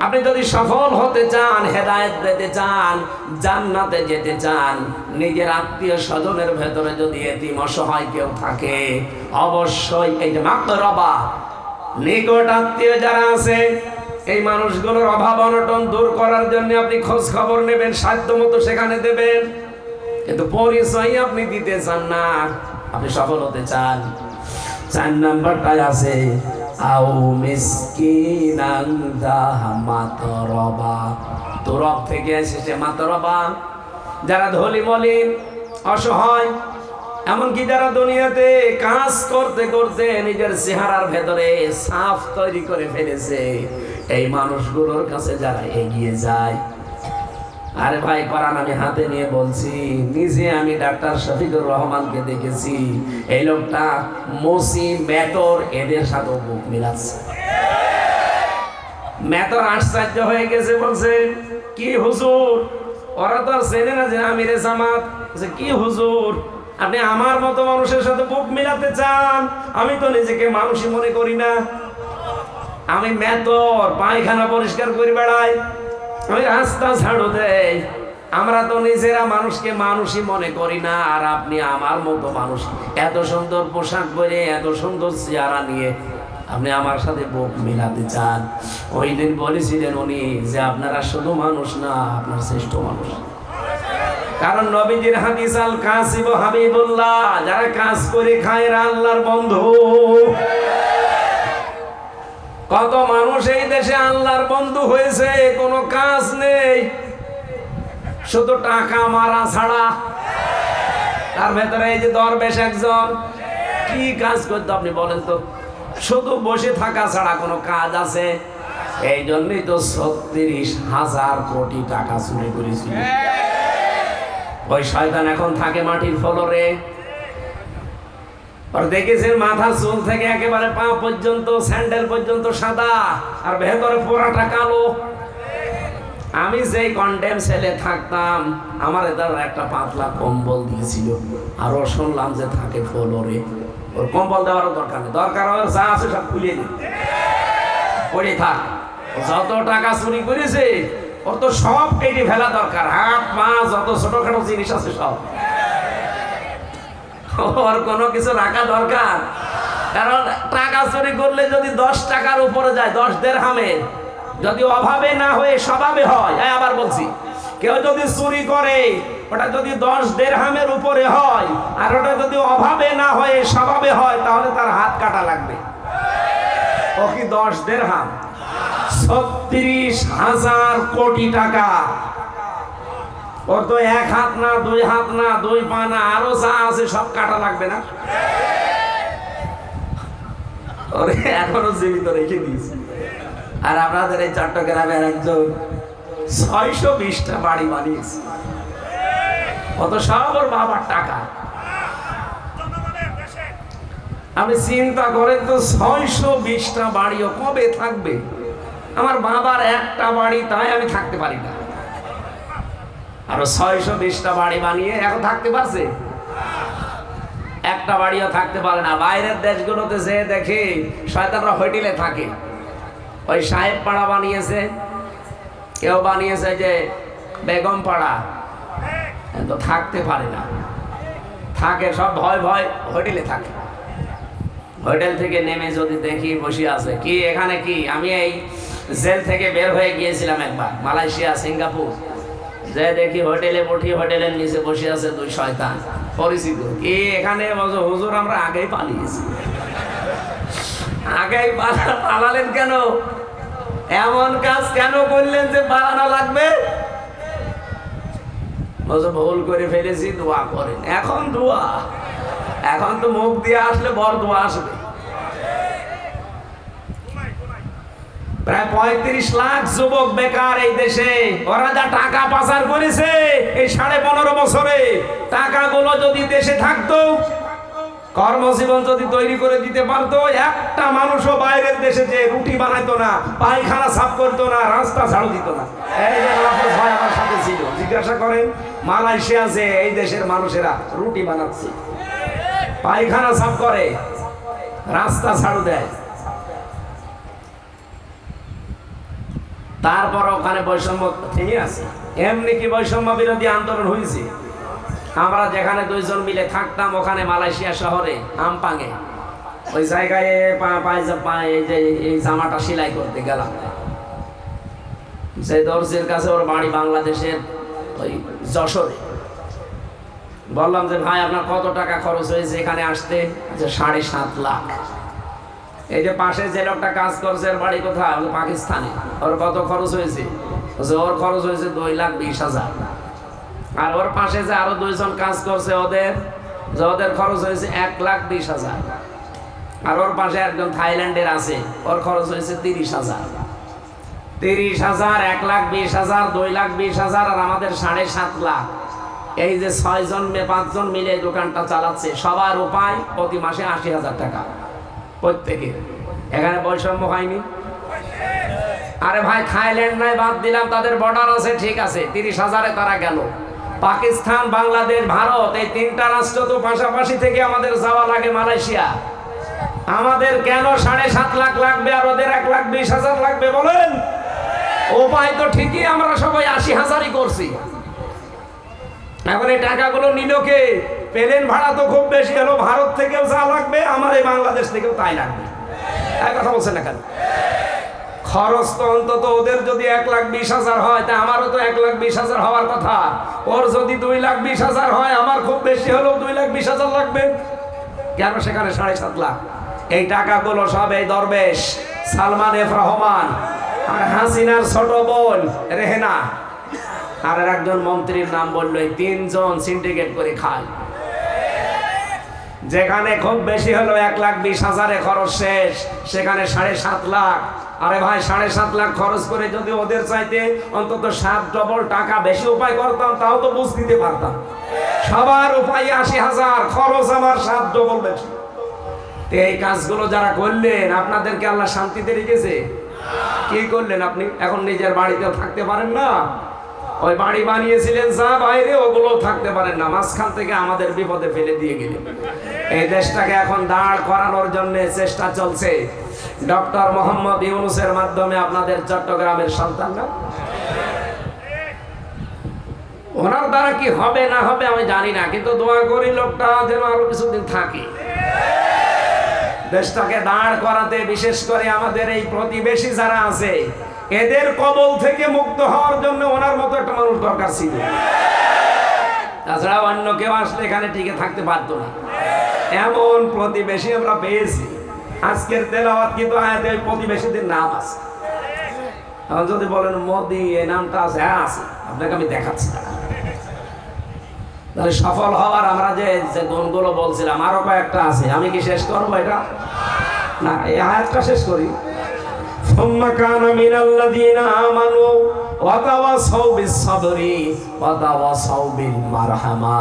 আপনি যদি সফল হতে চান, হেদায়েত পেতে চান, জান্নাতে যেতে চান, নিজের আত্মীয় স্বজনের ভেতরে যদি এতিম অসহায় কেউ থাকে, অবশ্যই এই যে মাকরাবা, নিকট আত্মীয় যারা আছে, এই মানুষগুলোর অভাব অনটন দূর করার জন্য আপনি খোঁজ খবর নেবেন, সাধ্য মতো সেখানে দেবেন, কিন্তু পরিচয় আপনি দিতে চান না। আপনি সফল হতে চান, 4 নাম্বারটাই আছে আও মিসকিনান যা মাতরবা। তুরব থেকে এসেছে মাতরবা, যারা ধনী মলিন অসহায়, এমনকি যারা দুনিয়াতে কাজ করতে করতে নিজের চেহারার ভেতরে সাফ তৈরি করে ফেলেছে, এই মানুষগুলোর কাছে যারা এগিয়ে যায়। আরে ভাই কোরআন আমি হাতে নিয়ে বলছি, নিজে আমি ডাক্তার শফিকুর রহমানকে দেখেছি, এই লোকটা মসি মেতর এদের সাথে বুক মিলাচ্ছে। মেতর আশ্চর্য হয়ে গেছে, বলছে কি হুজুর, ওরা তো আর চেনে না যে আমিরে জামাত। কি হুজুর, আপনি আমার মতো মানুষের সাথে বুক মিলাতে চান? আমি তো নিজেকে মানুষই মনে করি না, আমি মেতর, পায়খানা পরিষ্কার করে বেড়াই, আমি রাস্তা ঝাড়ু দেই। আমরা তো নিজেরা মানুষকে মানুষই মনে করি না, আর আপনি আমার মতো মানুষ, এত সুন্দর পোশাক পরে, এত সুন্দর চেহারা নিয়ে আপনি আমার সাথে বুক মিলাতে চান? ওই দিন বলেছিলেন উনি যে আপনারা শুধু মানুষ না, আপনার শ্রেষ্ঠ মানুষ। কারণ নবীজির হাদিস আল কাসিব হাবিবুল্লাহ, যারা কাজ করে খায় এরা আল্লাহর বন্ধু। কত মানুষ এই দেশে আল্লাহর বন্ধু হয়েছে, কোনো কাজ নেই, শুধু টাকা মারা ছাড়া। তার ভেতরে এই যে দরবেশ একজন, কি কাজ করতো আপনি বলেন তো? শুধু বসে থাকা ছাড়া কোনো কাজ আছে? এই জন্যই তো 36,000 কোটি টাকা চুরি করেছিল। ওই শয়তান এখন থাকে মাটির ফ্লোরে। আর দেখেছেন মাথা চুল থেকে একেবারে পা পর্যন্ত স্যান্ডেল পর্যন্ত সাদা আর ভেতরে পোড়াটা কালো। আমি যেই কন্ডেম সেলে থাকতাম আমার এটার একটা পাতলা কম্বল দিয়েছিল, আরো শুনলাম যে থাকে ফ্লোরে। ওর কম্বল দেওয়ারও দরকার নেই, দরকার হয় যা আছে সব খুলিয়ে দিন, পড়ে থাক। যত টাকা চুরি করেছে ওর তো সব কেটে ফেলা দরকার, হাত পা যত ছোটখাটো জিনিস আছে সব। ওর কোনো কিছু রাখা দরকার, কারণ টাকা চুরি করলে যদি 10 টাকার উপরে যায়, 10 দিরহামের, যদি অভাবে না হয়ে স্বভাবে হয়, আবার বলছি, কেউ যদি চুরি করে ওটা যদি 10 দিরহামের উপরে হয় আর ওটা যদি অভাবে না হয়ে স্বভাবে হয়, তাহলে তার হাত কাটা লাগবে। ও কি 10 দিরহাম? 36,000 কোটি টাকা। ওর তো 1 হাত না, 2 হাত না, 2 পা না, আরো যা আছে সব কাটা লাগবে না? ওরে এখনো জীবিত রেখে দিয়েছে। আর আপনাদের এই চট্টগ্রামের একজন 620টা বাড়ি বানিয়েছে, কত সব ওর বাবার টাকা। আমি চিন্তা করেন তো, 620টা বাড়িও কবে থাকবে? আমার বাবার একটা বাড়ি, তাই আমি থাকতে পারি না, আরো 620টা বাড়ি বানিয়ে এখন থাকতে পারছে? একটা বাড়িও থাকতে পারে না। বাইরের দেশগুলোতে যে দেখে শয়তানরা হোটেলে থাকে, ওই সাহেব পাড়া বানিয়েছে, কেউ বানিয়েছে যে বেগম পাড়া, তো থাকতে পারে না, থাকে সব ভয় ভয় হোটেলে থাকে। হোটেল থেকে নেমে যদি দেখি বসে আছে, কি এখানে কি? আমি এই জেল থেকে বের হয়ে গিয়েছিলাম একবার মালয়েশিয়া, সিঙ্গাপুর, যে দেখি হোটেলে উঠি, হোটেলের নিচে বসে আছে 2 শয়তান পরিচিত। কি এখানে? বলছো হুজুর আমরা আগেই পালিয়েছি। আগেই পালালেন কেন? এমন কাজ কেন করলেন যে পালানো লাগবে? বলছো ভুল করে ফেলেছি, দোয়া করেন। এখন দোয়া, এখন তো মুখ দিয়ে আসলে বড় দোয়া আসবে। প্রায় 35 লাখ যুবক বেকার এই দেশে। ওরা যা টাকা পাচার করেছে এই 15.5 বছরে, টাকাগুলো যদি দেশে থাকতো, কর্মজীবন যদি তৈরি করে দিতে পারতো, একটা মানুষও বাইরের দেশে যে রুটি বানাইতো না, পায়খানা সাফ করতো না, রাস্তা ঝাড়ু দিত না। এই যে মাহফুজ ভাই আমার সাথে ছিল, জিজ্ঞাসা করেন মালয়েশিয়া যে এই দেশের মানুষেরা রুটি বানাচ্ছে, পায়খানা সাফ করে, রাস্তা ঝাড়ু দেয়। তারপর ওখানে বৈষম্য থেমে আছে। এমনি কি বৈষম্য বিরোধী আন্দোলন হয়েছে? আমরা যেখানে 2 জন মিলে থাকতাম, ওখানে মালয়েশিয়া শহরে আমপাঙে, ওই জায়গায় এই জামাটা সেলাই করতে গেলাম। যে দর্জির কাছে, ওর বাড়ি বাংলাদেশের ওই যশোরে। বললাম যে ভাই আপনার কত টাকা খরচ হয়েছে এখানে আসতে? যে 7.5 লাখ। এই যে পাশে যে লোকটা কাজ করছে, এর বাড়ি কোথায়? পাকিস্তানে। ওর কত খরচ হয়েছে? ওর খরচ হয়েছে 2,20,000। আর ওর পাশে যে আরো 2 জন কাজ করছে, ওদের খরচ হয়েছে 1,20,000। আর ওর পাশে একজন থাইল্যান্ডের আছে, ওর খরচ হয়েছে 30,000। 30,000, 1,20,000, 2,20,000 আর আমাদের 7.5 লাখ। এই যে 6 জন 5 জন মিলে দোকানটা চালাচ্ছে, সবার উপায় প্রতি মাসে 80,000 টাকা প্রত্যেকে। এখানে বৈষম্য হয়নি? আরে ভাই থাইল্যান্ড নাই, বাদ দিলাম, তাদের বর্ডার আছে, ঠিক আছে, 30,000-এ তারা গেল। পাকিস্তান, বাংলাদেশ, ভারত, এই 3টা রাষ্ট্র তো পাশাপাশি থেকে আমাদের যাওয়া লাগে মালয়েশিয়া। আমাদের কেন 7.5 লাখ লাগবে আর ওদের 1,20,000 লাগবে বলেন? উপায় তো ঠিকই, আমরা সবাই 80,000-ই করছি। এখন এই টাকাগুলো নিল কে? প্লেন ভাড়া তো খুব বেশি হলো, ভারত থেকেও যা লাগবে, আমার এই বাংলাদেশ থেকেও তাই লাগবে। এক কথা বলছেন না কেন? খরচ তো অন্তত ওদের যদি 1,20,000 হয়, তা আমারও তো 1,20,000 হওয়ার কথা। ওর যদি 2,20,000 হয়, আমার খুব বেশি হলেও 2,20,000 লাগবে। কেন সেখানে 7.5 লাখ? এই টাকাগুলো সব এই দরবেশ সালমান এফ রহমান আর হাসিনার ছোট বোন রেহেনা আর একজন মন্ত্রীর নাম বললো, এই 3 জন সিন্ডিকেট করে খায়। যেখানে খুব বেশি হলো 1,20,000-এ খরচ শেষ, সেখানে 7.5 লাখ। আরে ভাই 7.5 লাখ খরচ করে যদি ওদের চাইতে অন্তত 7 ডবল টাকা বেশি উপায় করতাম, তাও তো বুঝ দিতে পারতাম। সবার উপায় 80,000, খরচ আমার 7 ডবল বেশি। তো এই কাজগুলো যারা করলেন আপনাদেরকে আল্লাহ শান্তিতে রেখেছে? কি করলেন আপনি? এখন নিজের বাড়িতেও থাকতে পারেন না, ওই বাড়ি বানিয়েছিলেন যা বাইরে ওগুলো থাকতে পারেন না, মাঝখান থেকে আমাদের বিপদে ফেলে দিয়ে গেলেন। এই দেশটাকে এখন দাঁড় করানোর জন্য চেষ্টা চলছে ডক্টর মোহাম্মদ ইউনূসের মাধ্যমে। আপনাদের চট্টগ্রামের সন্তান না, ওনার দ্বারা কি হবে না হবে আমি জানি না, কিন্তু দোয়া করি লোকটা যেন আরো কিছুদিন থাকে। দেশটাকে দাঁড় করাতে বিশেষ করে আমাদের এই প্রতিবেশী যারা আছে এদের কবল থেকে মুক্ত হওয়ার জন্য ওনার মতো একটা মানুষ দরকার ছিল। তাছাড়া অন্য কেউ আসলে এখানে টিকে থাকতে পারতো না, এমন প্রতিবেশী আমরা পেয়েছি। আজকের তেলাওয়াত কিন্তু আয়াতে ওই প্রতিবেশীদের নাম আছে। এখন যদি বলেন মোদি এই নামটা আছে, হ্যাঁ আছে, আপনাকে আমি দেখাচ্ছি। তাহলে সফল হওয়ার আমরা যে গুণগুলো বলছিলাম আরো কয়েকটা আছে, আমি কি শেষ করবো এটা? না, এই আয়াতটা শেষ করি। সুম্মা কানা মিনাল্লাযীনা আমানু ওয়া তাওয়াসাউ বিস-সাবরি ওয়া তাওয়াসাউ বিল-মারহামা।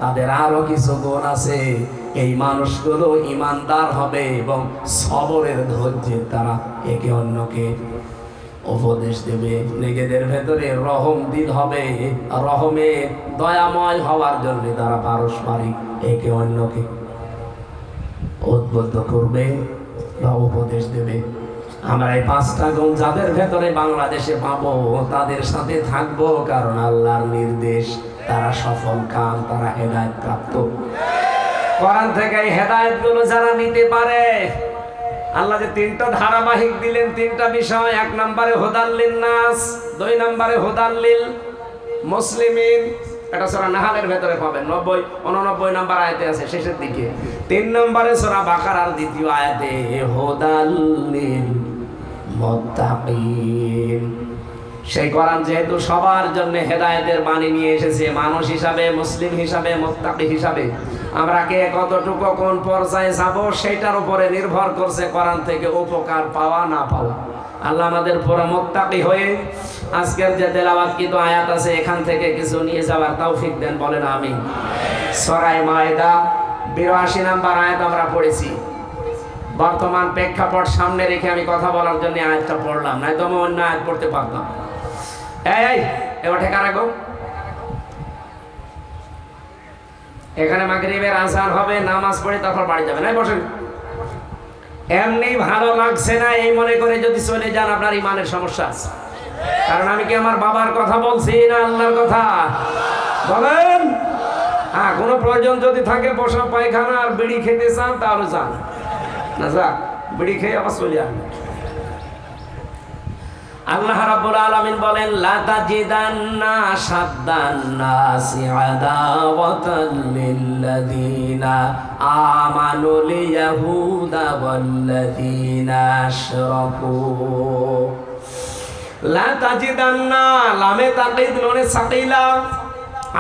তাদের আরো কিছু গুণ আছে, এই মানুষগুলো ঈমানদার হবে এবং সবরের ধৈর্যের দ্বারা একে অন্যকে উপদেশ দেবে। নিজেদের ভেতরে রহম দিল হবে, রহমে দয়াময় হওয়ার জন্য তারা পারস্পরিক একে অন্যকে উদ্বুদ্ধ করবে বা উপদেশ দেবে। আমরা এই পাঁচটা গুণ যাদের ভেতরে বাংলাদেশে পাবো তাদের সাথে থাকবো, কারণ আল্লাহর নির্দেশ, তারা সফল কাম, তারা হেদায়েত প্রাপ্ত। কোরআন থেকে এই হেদায়েত গুলো যারা নিতে পারে, আল্লাহ যে তিনটা ধারাবাহিক দিলেন, তিনটা বিষয়, 1 নম্বরে হুদাল লিন-নাস, 2 নম্বরে হুদাল লিল মুসলিমিন, এটা সূরা নাহলের ভেতরে পাবেন, 90-89 নম্বর আয়াতে আছে শেষের দিকে। 3 নম্বরে সূরা বাকারার 2য় আয়াতে হুদাল লিল মুত্তাকিন। সেই কোরআন যেহেতু সবার জন্য হেদায়েতের বাণী নিয়ে এসেছে, মানুষ হিসাবে, মুসলিম হিসাবে, মুত্তাকি হিসাবে আমরা কে কতটুকু কোন পর্যায়ে যাব সেটার উপরে নির্ভর করছে কোরআন থেকে উপকার পাওয়া না পাওয়া। আল্লাহ আমাদের পুরো মুত্তাকি হয়ে আজকের যে তেলাওয়াতকৃত আয়াত আছে এখান থেকে কিছু নিয়ে যাওয়ার তৌফিক দেন, বলেন আমিন। সূরা মায়েদা 82 নম্বর আয়াত আমরা পড়েছি। বর্তমান প্রেক্ষাপট সামনে রেখে আমি কথা বলার জন্য আয়াতটা পড়লাম, নয়তো আমি অন্য আয়াত পড়তে পারতাম। এই এবার ঠেকা রাখো। এখানে মাগরিবের আযান হবে, নামাজ পড়ে তারপর বাড়ি যাবেন। এই বসেন। এমনি ভালো লাগছে না এই মনে করে যদি চলে যান আপনার ইমানের সমস্যা আছে। কারণ আমি কি আমার বাবার কথা বলছি না আল্লাহর কথা? বলেন। হ্যাঁ, কোনো প্রয়োজন যদি থাকে, বসা পায়খানা আর বিড়ি খেতে চান তাহলে যান, না যাক, বিড়ি খেয়ে আবার চলে যান। আল্লাহ রাব্বুল আলামিন বলেন, লা তাজিদান্না আশাদ্দান নাসি আদাওয়াতাল লিল্লাযীনা আমানুল ইয়াহুদা ওয়াল্লাযীনা আশরাকু। লা তাজিদান্না, লামে তাকিদ নুনে সাকিলা।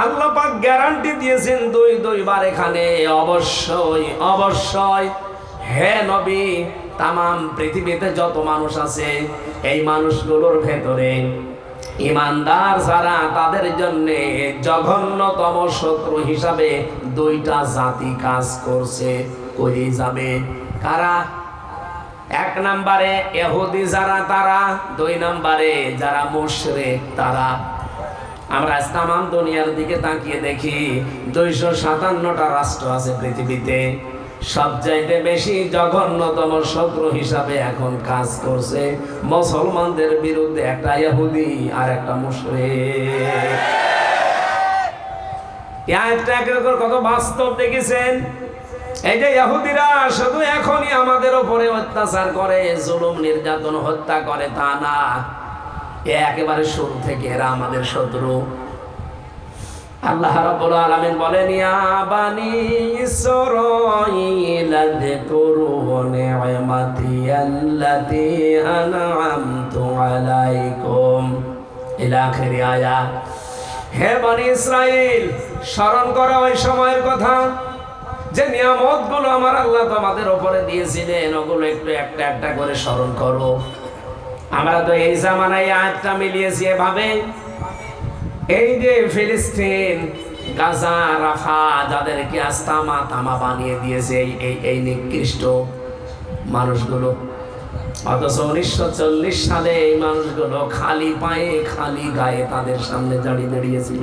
আল্লাহ পাক গ্যারান্টি দিয়েছেন 2 বার এখানে, অবশ্যই অবশ্যই হে নবী, তামাম পৃথিবীতে যত মানুষ আছে এই মানুষগুলোর ভেতরে ইমানদার যারা, তাদের জন্য জঘন্যতম শত্রু হিসাবে 2টা জাতি কাজ করছে, করে যাবে। কারা? 1 নম্বরে ইহুদি যারা তারা, 2 নম্বরে যারা মুশরিক তারা। আমরা তামাম দুনিয়ার দিকে তাকিয়ে দেখি 257টা রাষ্ট্র আছে পৃথিবীতে, সবচাইতে বেশি জঘন্যতম শত্রু হিসাবে এখন কাজ করছে মুসলমানদের বিরুদ্ধে একটা ইহুদি আর একটা মুশরিক। কত বাস্তব দেখেছেন? এই যে ইহুদিরা শুধু এখনই আমাদের উপরে অত্যাচার করে, জুলুম নির্যাতন হত্যা করে তা না, একেবারে শুরু থেকে এরা আমাদের শত্রু। আল্লাহ রাব্বুল আলামিন বলেন, ইয়া বানি ইসরাঈল যাকুরু নি'মাতি আল্লাতী আন'আমতু আলাইকুম, ইলা আখির আয়াত। হে বনি ইসরাইল, স্মরণ করো ওই সময়ের কথা যে নিয়ামতগুলো আমার আল্লাহ তোমাদের উপরে দিয়েছিলেন, ওগুলো একটু একটা একটা করে স্মরণ করো। আমরা তো এই জামানায় আয়াতটা মিলিয়েছি এভাবে, এই যে ফিলিস্তিন গাজা, রাফা, যাদেরকে আস্তামা তামা বানিয়ে দিয়েছে এই নিকৃষ্ট মানুষগুলো। অথচ 1940 সালে এই মানুষগুলো খালি পায়ে খালি গায়ে তাদের সামনে দাঁড়িয়েছিল।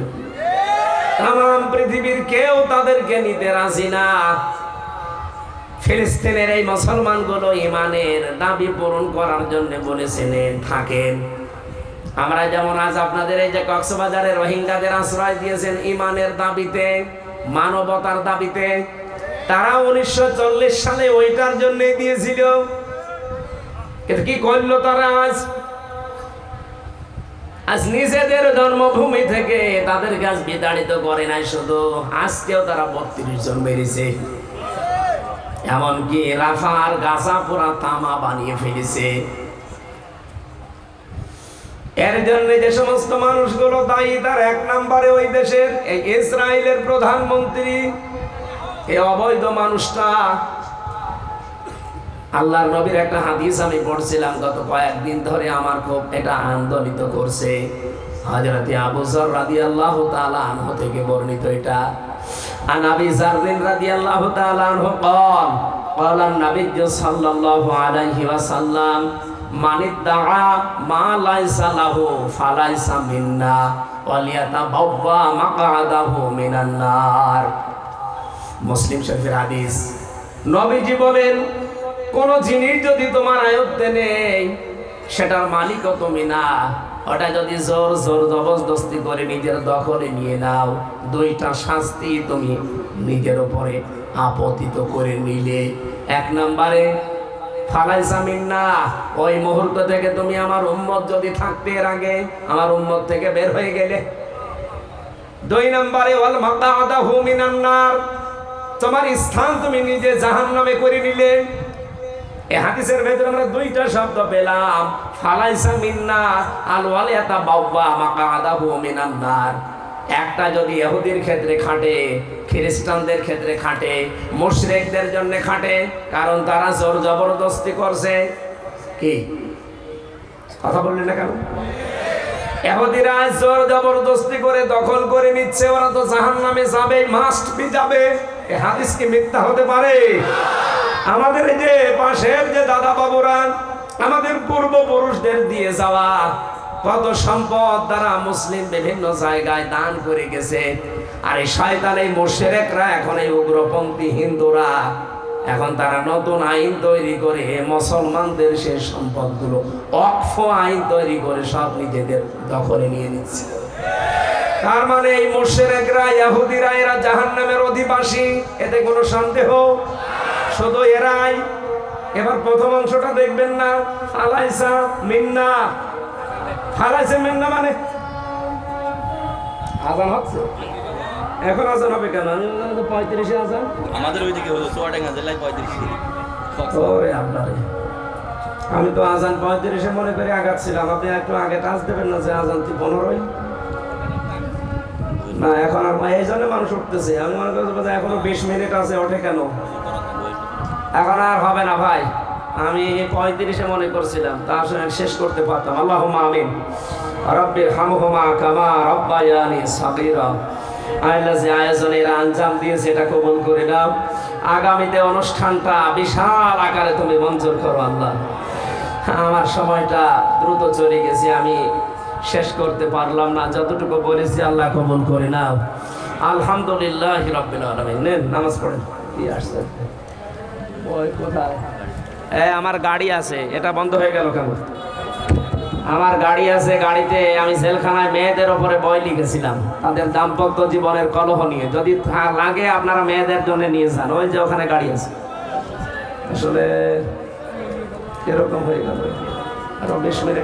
তাম পৃথিবীর কেউ তাদেরকে নিতে রাজি না। ফিলিস্তিনের এই মুসলমানগুলো ইমানের দাবি পূরণ করার জন্য বলেছিলেন থাকেন। আমরা যেমন আজ আপনাদের এই যে কক্সবাজারে রোহিঙ্গাদের আশ্রয় দিয়েছেন ইমানের দাবিতে, মানবতার দাবিতে, তারা 1940 সালে ওইটার জন্য দিয়েছিল। কিন্তু কি করলো তারা? আজ নিজেদের জন্মভূমি থেকে তাদের কাজ বিতাড়িত করে নাই, শুধু আজকেও তারা 32 জন মেরেছে। এমনকি রাফা আর গাজা পুরা তামা বানিয়ে ফেলেছে। এর জন্য যে সমস্ত মানুষগুলো দায়ী, তার 1 নম্বরে ওই দেশের এই ইসরায়েলের প্রধানমন্ত্রী, এই অবৈধ মানুষটা। আল্লাহর নবীর একটা হাদিস আমি পড়ছিলাম গত কয়েকদিন ধরে, আমার খুব এটা আন্দোলিত করছে। হযরত আবু যর রাদিয়াল্লাহু তাআলা আনহু থেকে বর্ণিত এটা। আন আবি যর রাদিয়াল্লাহু তাআলা আনহু قال قال النبي صلى الله عليه وسلم من ادعى ما ليس له فليس منا وليتبوأ مقعده من النار। মুসলিম শরীফের হাদিস। নবীজি বলেন, কোন জিনিস যদি তোমার আয়ত্তে নেই সেটার মালিকও তুমি না, ওটা যদি জোর জবরদস্তি করে নিজের দখলে নিয়ে নাও, 2টা শাস্তি তুমি নিজের উপরে আপতিত করে নিলে। 1 নম্বরে ফালাইসা মিন্না, ওই মুহূর্ত থেকে তুমি আমার উম্মত যদি থাকতে এর আগে আমার উম্মত থেকে বের হয়ে গেলে। 2 নম্বরে ওয়াল মাকাদাহু মিনান নার, তোমার স্থান তুমি নিজে জাহান্নামে করে নিলে। এই হাদিসের ভেতরে আমরা 2টা শব্দ পেলাম, ফালাইসা মিন্না আল ওয়ালিয়াতাবাওয়া মাকাদাহু মিনান নার। একটা যদি ইহুদির ক্ষেত্রে খাটে, খ্রিস্টানদের ক্ষেত্রে খাটে, মুশরিকদের জন্য খাটে, কারণ তারা জোর জবরদস্তি করছে। কি কথা বললেন না কেন? ইহুদিরা জোর জবরদস্তি করে দখল করে নিচ্ছে, ওরা তো জাহান্নামে যাবে, মাস্ট বি যাবে। এই হাদিস কি মিথ্যা হতে পারে? আমাদের এই যে পাশের যে দাদা বাবুরা, আমাদের পূর্বপুরুষদের দিয়ে যাওয়া কত সম্পদ তারা মুসলিম বিভিন্ন জায়গায় দান করে গেছে। আর এই শয়তান এই মুশরিকরা, এখন এই উগ্রপন্থী হিন্দুরা, এখন তারা নতুন আইন তৈরি করে মুসলমানদের সেই সম্পদগুলো ওয়াকফ আইন তৈরি করে সব নিজেদের দখলে নিয়ে নিচ্ছে। তার মানে এই মুশরিকরা, ইহুদিরা, এরা জাহান্নামের অধিবাসী, এতে কোনো সন্দেহ। শুধু এরাই। এবার প্রথম অংশটা দেখবেন না, ফালাইসা মিন্না। ফালাইসা মিন্না মানে আযান হচ্ছে, এখন আযান হবে কেন? 35 আযান আমাদের ওইদিকে হলো চুয়াডাঙ্গা জেলায় 35। ওরে আপনারে, আমি তো আযান 35 মনে করে আগাচ্ছিলাম। আপনি একটু আগে টাচ দেবেন না যে আযান 15 না? এখন আর এই জন্য মানুষ উঠতেছে। আমি মনে করছি এখনো 20 মিনিট আছে, ওঠে কেন? এখন আর হবে না ভাই, আমি 35 মনে করছিলাম, তা আসলে শেষ করতে পারতাম। আল্লাহুম্মা আমিন। রাব্বির হামহুমা কামা রাব্বায়ানি সাগীরা। আল্লাহ যে আয়োজনের আঞ্জাম দিয়েছে এটা কবুল করে নাও। আগামীতে অনুষ্ঠানটা বিশাল আকারে তুমি মঞ্জুর করো আল্লাহ। আমার সময়টা দ্রুত চলে গেছে, আমি শেষ করতে পারলাম না। যতটুকু বলেছি আল্লাহ কবুল করে নাও। আলহামদুলিল্লাহি রাব্বিল আলামিন। নেন নামাজ পড়েন। কি আসছে? ওই কোথায়? আমার গাড়ি আছে, এটা বন্ধ হয়ে গেল কেন? আমার গাড়ি আছে, গাড়িতে আমি জেলখানায় মেয়েদের ওপরে বই লিখেছিলাম, তাদের দাম্পত্য জীবনের কলহ নিয়ে। যদি লাগে আপনারা মেয়েদের জন্য নিয়ে যান, ওই যে ওখানে গাড়ি আছে। আসলে এরকম হয়ে গেল, আরো 20 মিনিট